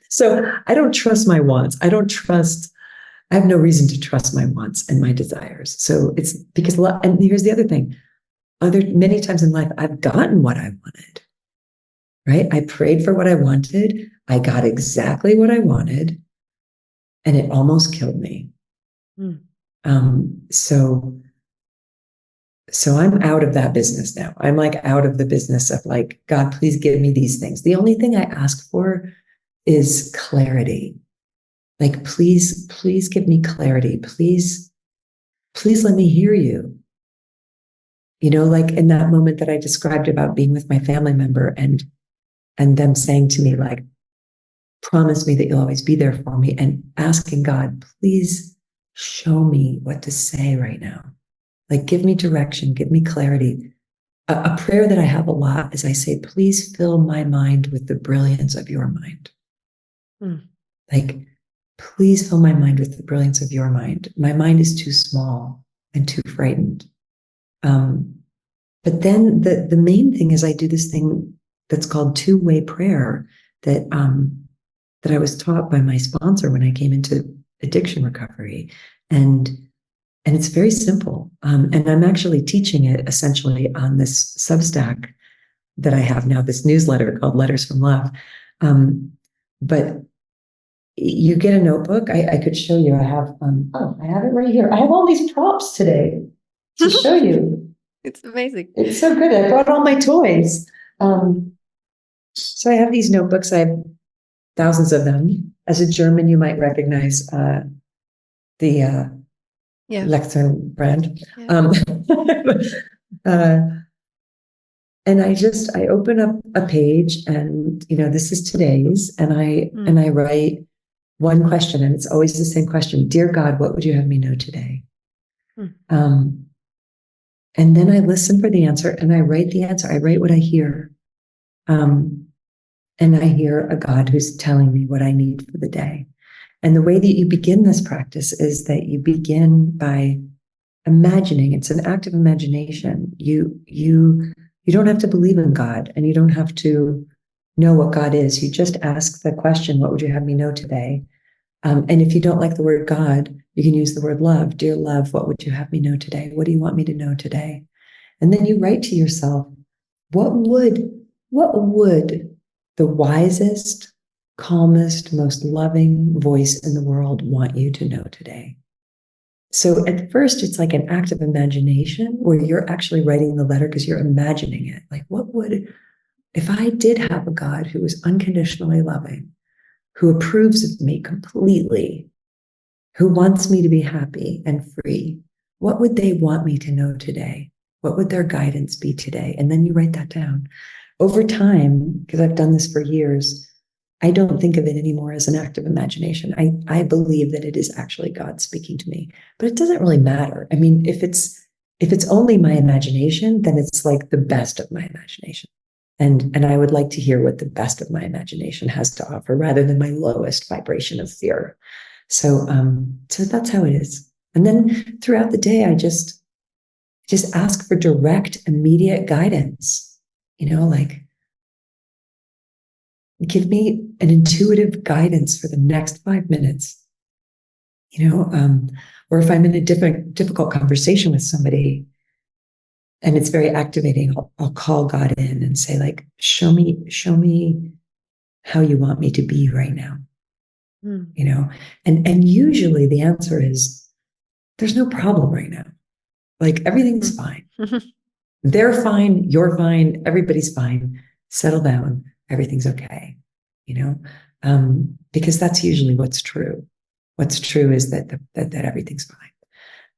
So I don't trust my wants. I have no reason to trust my wants and my desires. So it's because, and here's the other thing, many times in life, I've gotten what I wanted, right? I prayed for what I wanted. I got exactly what I wanted, and it almost killed me. So I'm out of that business now. I'm like out of the business of like, God, please give me these things. The only thing I ask for is clarity. Like, please give me clarity. Please let me hear you. Like in that moment that I described about being with my family member and them saying to me, like, promise me that you'll always be there for me, and asking God, please show me what to say right now. Like, give me direction, give me clarity. A prayer that I have a lot is I say, please fill my mind with the brilliance of your mind. Like, please fill my mind with the brilliance of your mind. My mind is too small and too frightened. But then the main thing is I do this thing that's called two-way prayer that I was taught by my sponsor when I came into addiction recovery. And it's very simple. And I'm actually teaching it essentially on this Substack that I have now, this newsletter called Letters from Love. But you get a notebook. I could show you. I have it right here. I have all these props today to show you. It's amazing. It's so good. I brought all my toys. So I have these notebooks. I have thousands of them. As a German, you might recognize the Lectern brand. Yeah. And I open up a page, and this is today's, and I write one question, and it's always the same question: Dear God, what would you have me know today? And then I listen for the answer, and I write the answer. I write what I hear. And I hear a God who's telling me what I need for the day. And the way that you begin this practice is that you begin by imagining. It's an act of imagination. You don't have to believe in God, and you don't have to know what God is. You just ask the question, what would you have me know today? And if you don't like the word God, you can use the word love. Dear love, what would you have me know today? What do you want me to know today? And then you write to yourself, what would the wisest, calmest, most loving voice in the world want you to know today? So at first, it's like an act of imagination where you're actually writing the letter because you're imagining it. Like, if I did have a God who was unconditionally loving, who approves of me completely, who wants me to be happy and free, what would they want me to know today? What would their guidance be today? And then you write that down. Over time, because I've done this for years, I don't think of it anymore as an act of imagination. I believe that it is actually God speaking to me, but it doesn't really matter. I mean, if it's only my imagination, then it's like the best of my imagination. And I would like to hear what the best of my imagination has to offer rather than my lowest vibration of fear. So that's how it is. And then throughout the day, I just ask for direct, immediate guidance. Like, give me an intuitive guidance for the next 5 minutes. Or if I'm in a difficult conversation with somebody, and it's very activating, I'll call God in and say, like, show me how you want me to be right now. And usually the answer is, there's no problem right now. Like, everything's fine. They're fine. You're fine. Everybody's fine. Settle down. Everything's okay. Because that's usually what's true. What's true is that everything's fine.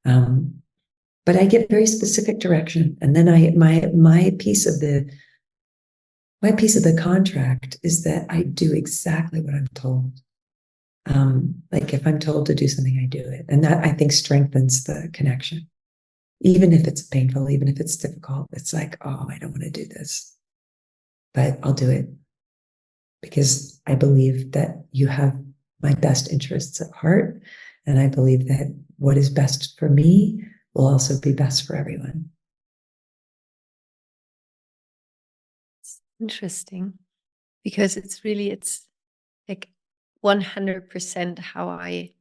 But I get very specific direction. And then my piece of the contract is that I do exactly what I'm told. Like if I'm told to do something, I do it. And that, I think, strengthens the connection. Even if it's painful, even if it's difficult, it's like, oh, I don't want to do this, but I'll do it because I believe that you have my best interests at heart. And I believe that what is best for me will also be best for everyone. Interesting, because it's like 100% how I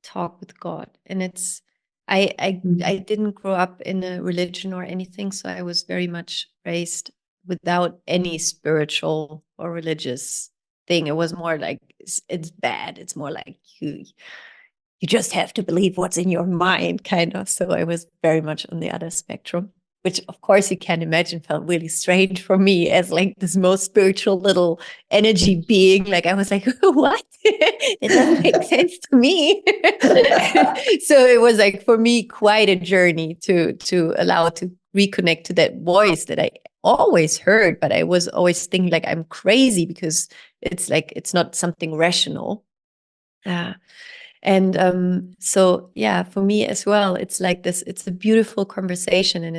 talk with God. And it's, I didn't grow up in a religion or anything, so I was very much raised without any spiritual or religious thing. It was more like it's bad. It's more like you just have to believe what's in your mind, kind of. So I was very much on the other spectrum, which of course you can imagine felt really strange for me as like this most spiritual little energy being. Like I was like, what? It doesn't make sense to me. So it was like for me quite a journey to allow to reconnect to that voice that I always heard, but I was always thinking like I'm crazy because it's like it's not something rational. And so yeah, for me as well, it's like this, it's a beautiful conversation, and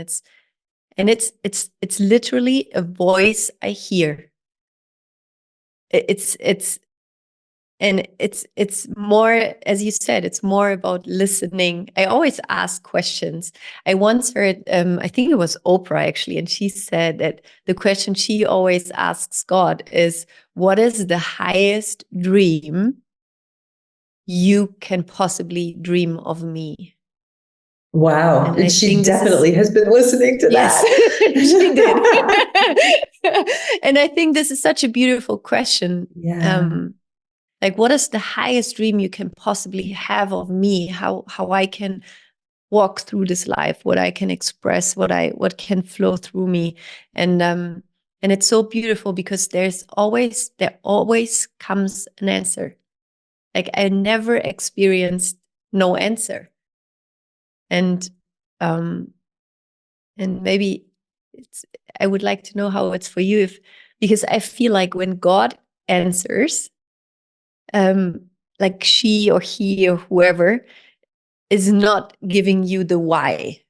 it's literally a voice I hear. It's more, as you said, it's more about listening. I always ask questions. I once heard, I think it was Oprah actually, and she said that the question she always asks God is, what is the highest dream you can possibly dream of me? Wow. And she definitely has been listening to that. Yes, she did. And I think this is such a beautiful question. Yeah. Like, what is the highest dream you can possibly have of me? How I can walk through this life, what I can express, what can flow through me. And it's so beautiful because there always comes an answer. Like I never experienced no answer. And maybe I would like to know how it's for you, because I feel like when God answers, like she or he or whoever is not giving you the why.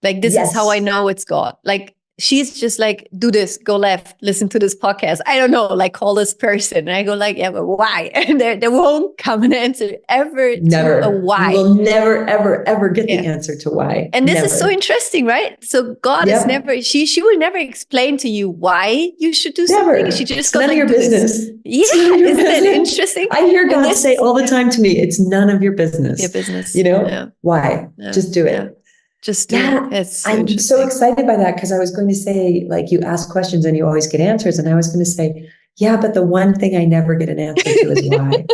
Like this is how I know it's God. Like she's just like, do this, go left, listen to this podcast. I don't know, like call this person. And I go like, yeah, but why? And there won't come an answer ever Never. to a why. You will never, ever, ever get the answer to why. And this is so interesting, right? So God is never, she will never explain to you why you should do something. She just goes none like, of your business. Yeah, isn't that interesting? I hear God say all the time to me, it's none of your business. Your business. You know, why? Just do it. Yeah. Just do it. It's so I'm so excited by that, because I was going to say, like, you ask questions and you always get answers. And I was going to say, yeah, but the one thing I never get an answer to is why.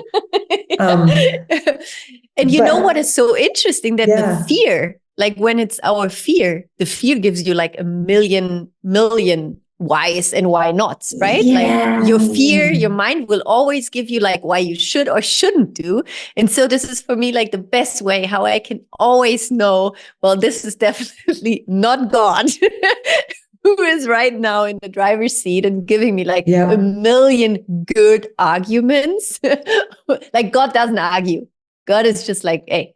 And you know what is so interesting? That the fear, like when it's our fear, the fear gives you like a million whys and why nots, right? Yeah. Like your fear, your mind will always give you like why you should or shouldn't do. And so this is for me like the best way how I can always know, well, this is definitely not God who is right now in the driver's seat and giving me like a million good arguments. Like God doesn't argue. God is just like, hey,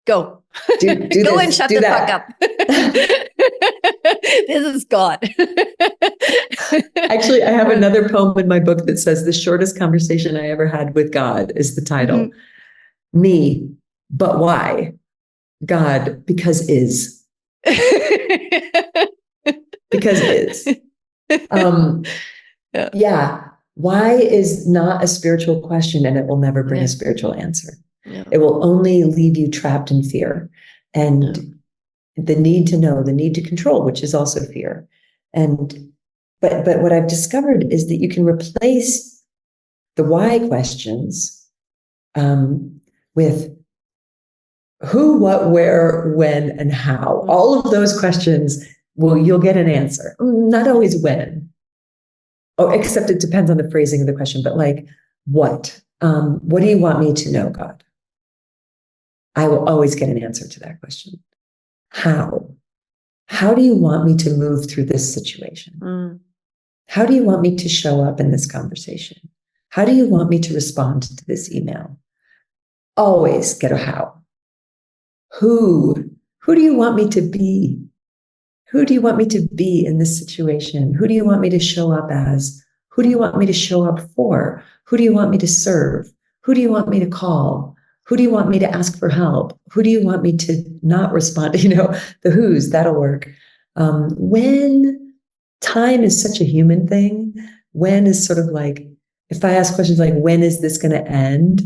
go. Do go this, and shut do the that. fuck up. This is God. Actually, I have another poem in my book that says, the shortest conversation I ever had with God is the title. Me, but why? God, because is. Because is. Why is not a spiritual question, and it will never bring a spiritual answer. It will only leave you trapped in fear and the need to know, the need to control, which is also fear. But what I've discovered is that you can replace the why questions with who, what, where, when, and how. All of those questions, you'll get an answer. Not always when. Oh, except it depends on the phrasing of the question, but like, what? What do you want me to know, God? I will always get an answer to that question. How? How do you want me to move through this situation? Mm. How do you want me to show up in this conversation? How do you want me to respond to this email? Always get a how. Who? Who do you want me to be? Who do you want me to be in this situation? Who do you want me to show up as? Who do you want me to show up for? Who do you want me to serve? Who do you want me to call? Who do you want me to ask for help? Who do you want me to not respond? The who's, that'll work. When time is such a human thing, when is sort of like, if I ask questions like, when is this going to end?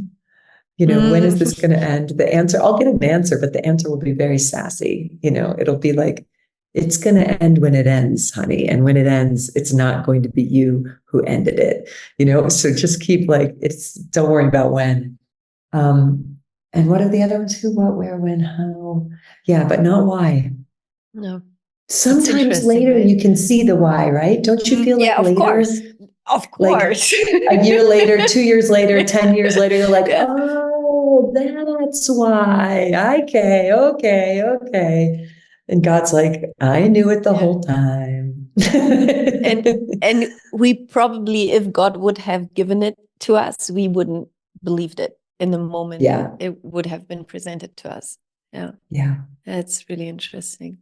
When is this going to end? The answer, I'll get an answer, but the answer will be very sassy. It'll be like, it's going to end when it ends, honey. And when it ends, it's not going to be you who ended it. So just keep don't worry about when. And what are the other ones? Who, what, where, when, how? Yeah, but not why. No. Sometimes later, right? You can see the why, right? Don't you feel like yeah, of later? Course. Of course. Like a year later, 2 years later, 10 years later, you're like, oh, that's why. Okay. And God's like, I knew it the whole time. and we probably, if God would have given it to us, we wouldn't believed it in the moment. Yeah. It would have been presented to us. Yeah. Yeah. That's really interesting.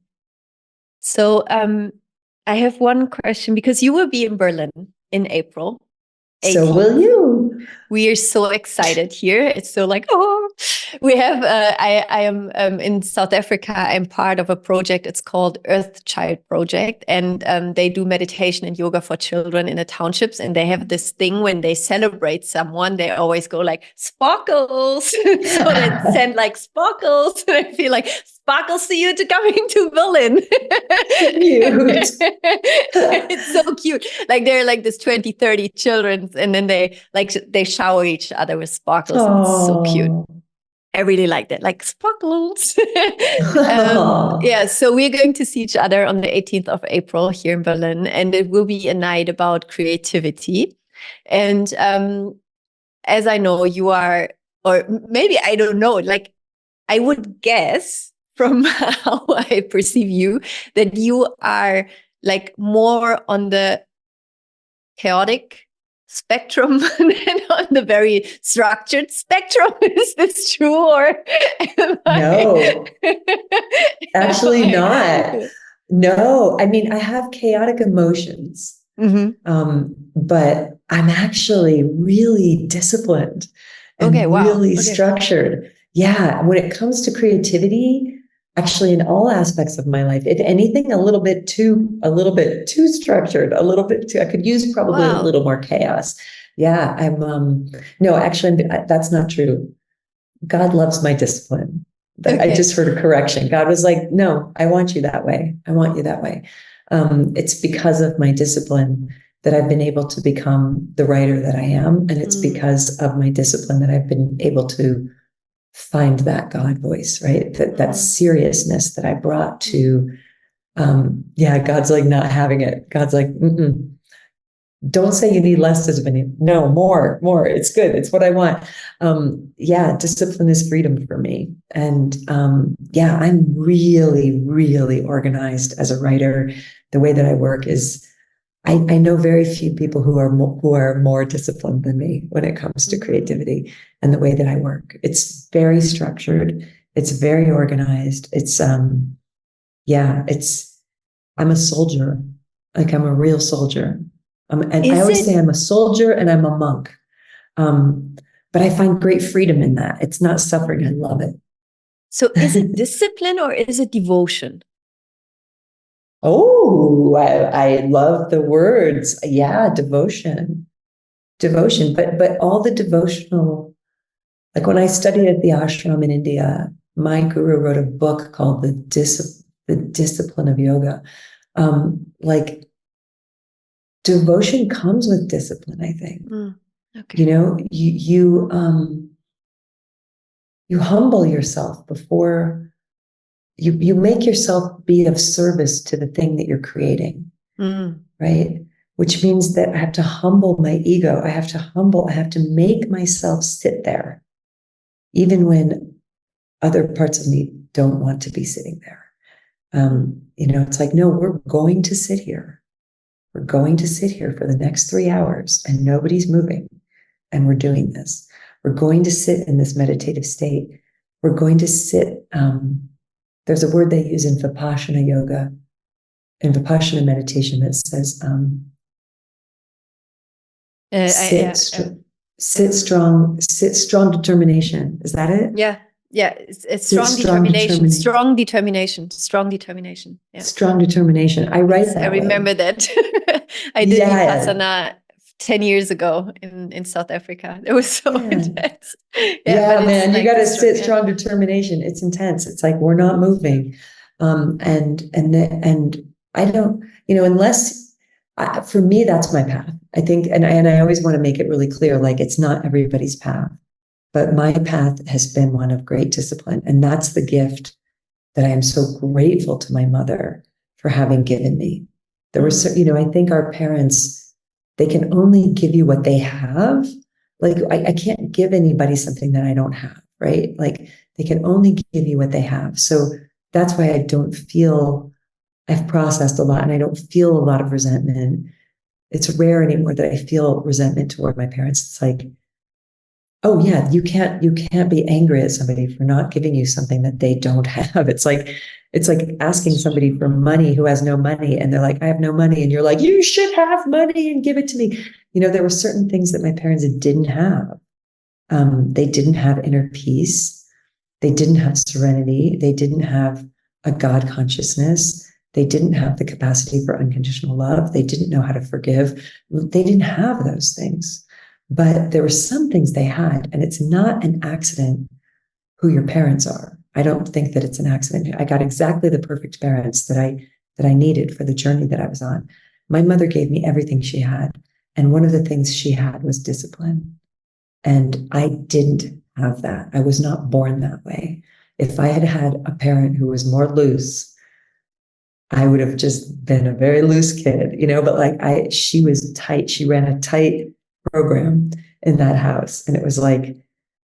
So I have one question, because you will be in Berlin in April. 18th. So will you. We are so excited here. It's so like, we have, I am in South Africa. I'm part of a project. It's called Earth Child Project. And they do meditation and yoga for children in the townships. And they have this thing when they celebrate someone, they always go like, sparkles. So they send like sparkles. And I feel like, sparkles to you to coming to Berlin. Cute. It's so cute. Like they're like this 20, 30 children, and then they shower each other with sparkles. It's so cute. I really like that, like sparkles. Yeah, so we're going to see each other on the 18th of April here in Berlin, and it will be a night about creativity. And as I know, you are, or maybe I don't know, like I would guess from how I perceive you, that you are like more on the chaotic spectrum than on the very structured spectrum. Is this true, or no? Actually not. No, I mean, I have chaotic emotions, but I'm actually really disciplined and really structured. Yeah, when it comes to creativity, actually in all aspects of my life, if anything, a little bit too structured, a little bit too, I could use probably a little more chaos. Yeah, no, actually, that's not true. God loves my discipline. I just heard a correction. God was like, no, I want you that way. I want you that way. It's because of my discipline that I've been able to become the writer that I am. And it's because of my discipline that I've been able to find that God voice, right? That seriousness that I brought to, God's like not having it. God's like, don't say you need less discipline. No, more. It's good. It's what I want. Discipline is freedom for me. And I'm really, really organized as a writer. The way that I work is, I know very few people who are more disciplined than me when it comes to creativity and the way that I work. It's very structured. It's very organized. It's I'm a soldier. Like I'm a real soldier. I always say I'm a soldier and I'm a monk. But I find great freedom in that. It's not suffering. I love it. So is it discipline or is it devotion? Oh, I love the words. Yeah, devotion. But all the devotional, like when I studied at the ashram in India, my guru wrote a book called The Discipline of Yoga. Like devotion comes with discipline, I think. Okay. You humble yourself before you make yourself be of service to the thing that you're creating, right? Which means that I have to humble my ego. I have to make myself sit there, even when other parts of me don't want to be sitting there. It's like, no, we're going to sit here. We're going to sit here for the next 3 hours and nobody's moving. And we're doing this. We're going to sit in this meditative state. We're going to sit. There's a word they use in Vipassana yoga, in Vipassana meditation that says, sit strong determination. Is that it? Yeah. Yeah. It's strong determination. Strong determination. Strong determination. Yeah. Strong determination. I write that. I remember that. I did Vipassana 10 years ago in South Africa. It was so intense. Yeah, man, like you got to sit strong determination. It's intense. It's like we're not moving, and I don't, unless for me that's my path. I think, and I always want to make it really clear, like it's not everybody's path, but my path has been one of great discipline, and that's the gift that I am so grateful to my mother for having given me. There were, I think our parents, they can only give you what they have. Like I can't give anybody something that I don't have, right? Like they can only give you what they have. So that's why I don't feel, I've processed a lot and I don't feel a lot of resentment. It's rare anymore that I feel resentment toward my parents. It's like, oh yeah, you can't be angry at somebody for not giving you something that they don't have. It's like asking somebody for money who has no money and they're like, I have no money. And you're like, you should have money and give it to me. There were certain things that my parents didn't have. They didn't have inner peace. They didn't have serenity. They didn't have a God consciousness. They didn't have the capacity for unconditional love. They didn't know how to forgive. They didn't have those things. But there were some things they had, and it's not an accident who your parents are. I don't think that it's an accident. I got exactly the perfect parents that I needed for the journey that I was on. My mother gave me everything she had, and one of the things she had was discipline. And I didn't have that. I was not born that way. If I had had a parent who was more loose, I would have just been a very loose kid, but she was tight. She ran a tight program in that house. And it was like,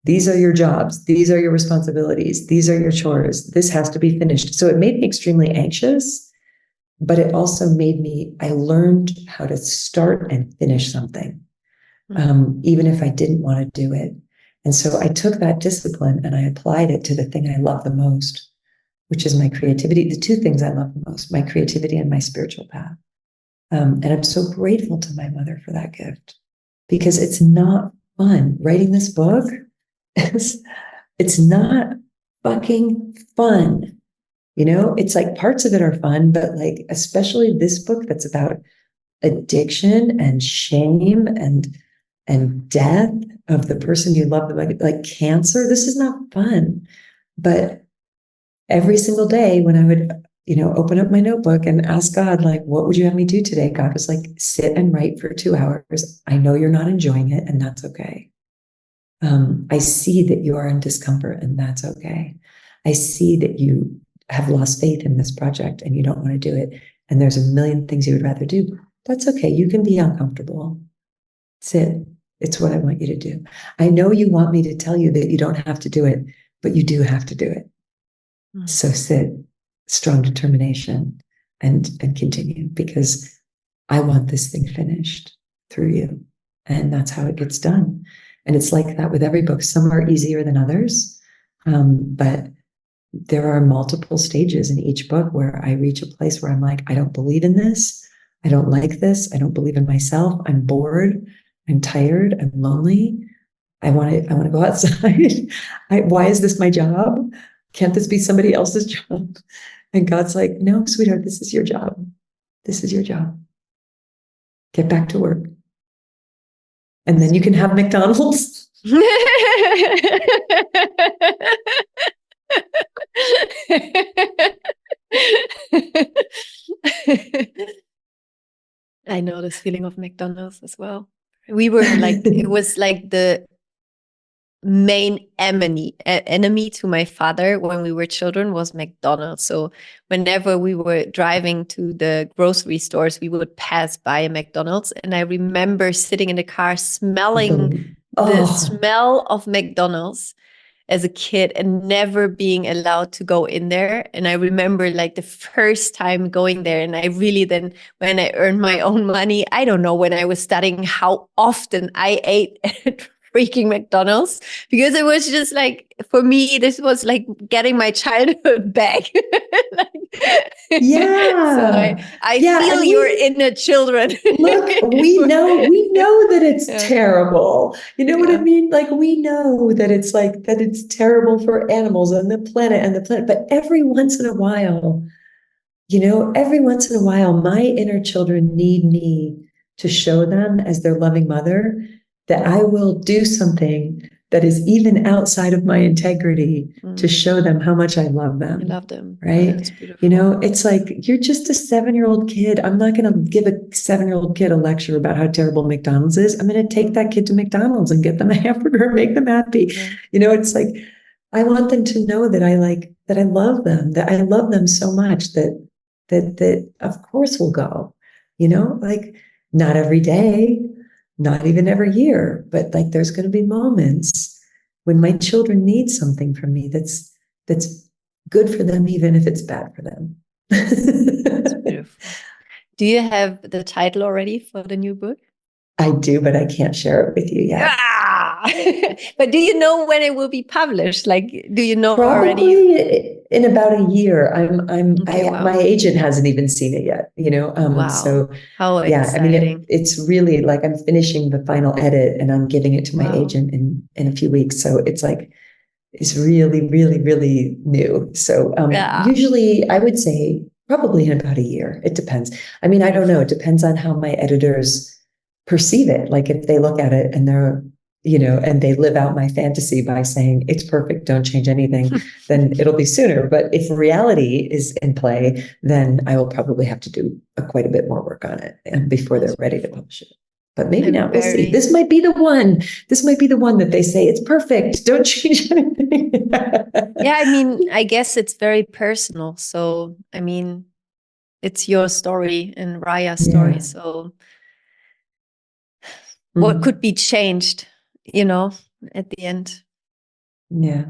these are your jobs. These are your responsibilities. These are your chores. This has to be finished. So it made me extremely anxious, but it also made me, I learned how to start and finish something, even if I didn't want to do it. And so I took that discipline and I applied it to the thing I love the most, which is my creativity. The two things I love the most, my creativity and my spiritual path. And I'm so grateful to my mother for that gift. Because it's not fun. Writing this book, it's not fucking fun. It's like parts of it are fun, but like, especially this book that's about addiction and shame and death of the person you love, like cancer. This is not fun. But every single day when I would, open up my notebook and ask God, like, what would you have me do today? God was like, sit and write for 2 hours. I know you're not enjoying it, and that's okay. I see that you are in discomfort, and that's okay. I see that you have lost faith in this project and you don't want to do it. And there's a million things you would rather do. That's okay. You can be uncomfortable. Sit. It's what I want you to do. I know you want me to tell you that you don't have to do it, but you do have to do it. So sit, strong determination, and continue, because I want this thing finished through you. And that's how it gets done. And it's like that with every book. Some are easier than others, but there are multiple stages in each book where I reach a place where I'm like, I don't believe in this. I don't like this. I don't believe in myself. I'm bored. I'm tired. I'm lonely. I want to go outside. Why is this my job? Can't this be somebody else's job? And God's like, no, sweetheart, this is your job. This is your job. Get back to work. And then you can have McDonald's. I know this feeling of McDonald's as well. We were like, it was like the main enemy to my father when we were children was McDonald's. So whenever we were driving to the grocery stores, we would pass by a McDonald's. And I remember sitting in the car smelling the smell of McDonald's. as a kid and never being allowed to go in there. And I remember like the first time going there, and I really then, when I earned my own money, I don't know, when I was studying, how often I ate at freaking McDonald's, because it was just like, for me, this was like getting my childhood back. Yeah. So I feel your inner children. Look, we know that it's terrible. You know what I mean? Like, we know that it's like, that it's terrible for animals and the planet, but every once in a while, my inner children need me to show them, as their loving mother, that I will do something that is even outside of my integrity to show them how much I love them. I love them. Right? That's beautiful. It's like, you're just a 7-year-old kid. I'm not going to give a 7-year-old kid a lecture about how terrible McDonald's is. I'm going to take that kid to McDonald's and get them a hamburger and make them happy. It's like, I want them to know that I love them, that I love them so much that of course we'll go, like, not every day, not even every year, but like, there's going to be moments when my children need something from me that's good for them, even if it's bad for them. That's beautiful. Do you have the title already for the new book? I do, but I can't share it with you yet. But do you know when it will be published? Like, do you know Probably already? In about a year. Wow. My agent hasn't even seen it yet. Wow. So how exciting! I mean, it's really like, I'm finishing the final edit and I'm giving it to my agent in a few weeks. So it's like, it's really, really, really new. So usually, I would say probably in about a year. It depends. I mean, I don't know. It depends on how my editors perceive it. Like, if they look at it and they're, and they live out my fantasy by saying it's perfect, don't change anything, then it'll be sooner. But if reality is in play, then I will probably have to do quite a bit more work on it before they're ready to publish it. But maybe not. We'll see. This might be the one. This might be the one that they say it's perfect, don't change anything. Yeah, I mean, I guess it's very personal. So, I mean, it's your story and Raya's story. So, what could be changed, at the end? Yeah.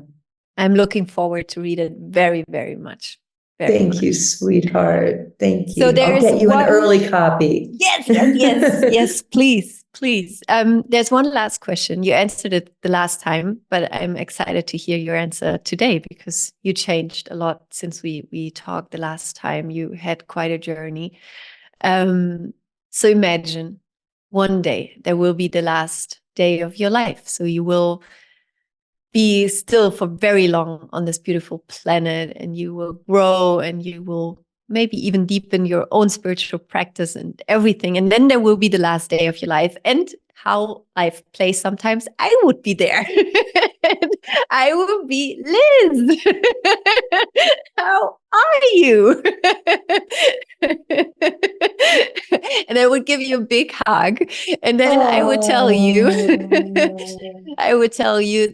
I'm looking forward to read it very, very much. Thank you, sweetheart. Thank you. So I'll get you an early copy. Yes, please. There's one last question. You answered it the last time, but I'm excited to hear your answer today, because you changed a lot since we talked the last time. You had quite a journey. So imagine one day there will be the last day of your life. So you will be still for very long on this beautiful planet, and you will grow, and you will maybe even deepen your own spiritual practice and everything. And then there will be the last day of your life. And how life plays sometimes, I would be there. And I would be Liz. How are you? And I would give you a big hug. And then I would tell you,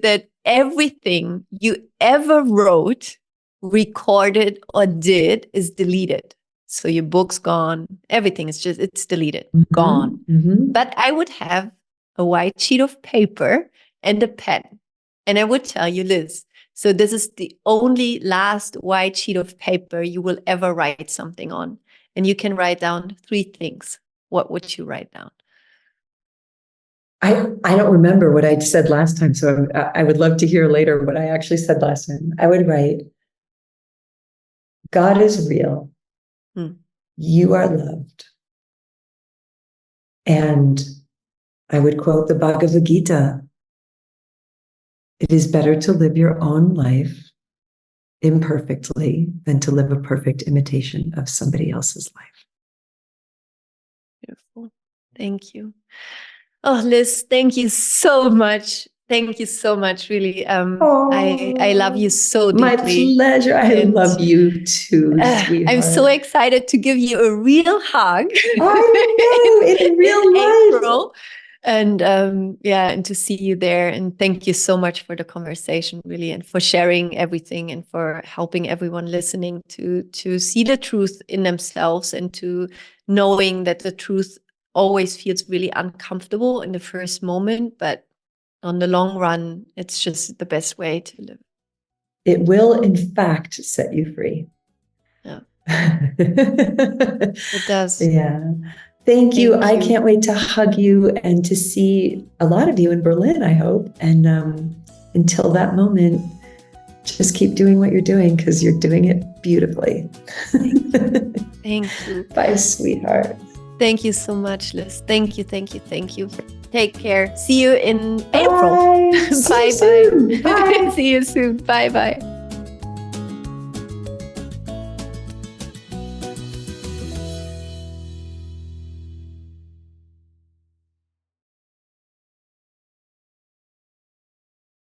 that everything you ever wrote, recorded, or did is deleted. So your book's gone. Everything is it's deleted, gone. But I would have a white sheet of paper and a pen. And I would tell you, Liz, so this is the only last white sheet of paper you will ever write something on. And you can write down 3 things. What would you write down? I don't remember what I said last time, so I would love to hear later what I actually said last time. I would write, God is real. You are loved. And I would quote the Bhagavad Gita. It is better to live your own life imperfectly than to live a perfect imitation of somebody else's life. Beautiful. Thank you. Oh, Liz, thank you so much. Thank you so much, really. I love you so deeply. My pleasure. I love you too, sweetheart. I'm so excited to give you a real hug. I know, in real life. April. And and to see you there. And thank you so much for the conversation, really, and for sharing everything, and for helping everyone listening to see the truth in themselves, and to knowing that the truth always feels really uncomfortable in the first moment, but on the long run, it's just the best way to live. It will, in fact, set you free. Yeah. It does. Yeah. Thank you. I can't wait to hug you and to see a lot of you in Berlin, I hope. And until that moment, just keep doing what you're doing because you're doing it beautifully. Thank you. Bye, sweetheart. Thank you so much, Liz. Thank you. Take care. See you in April. Bye. Bye. Bye. See you soon. Bye.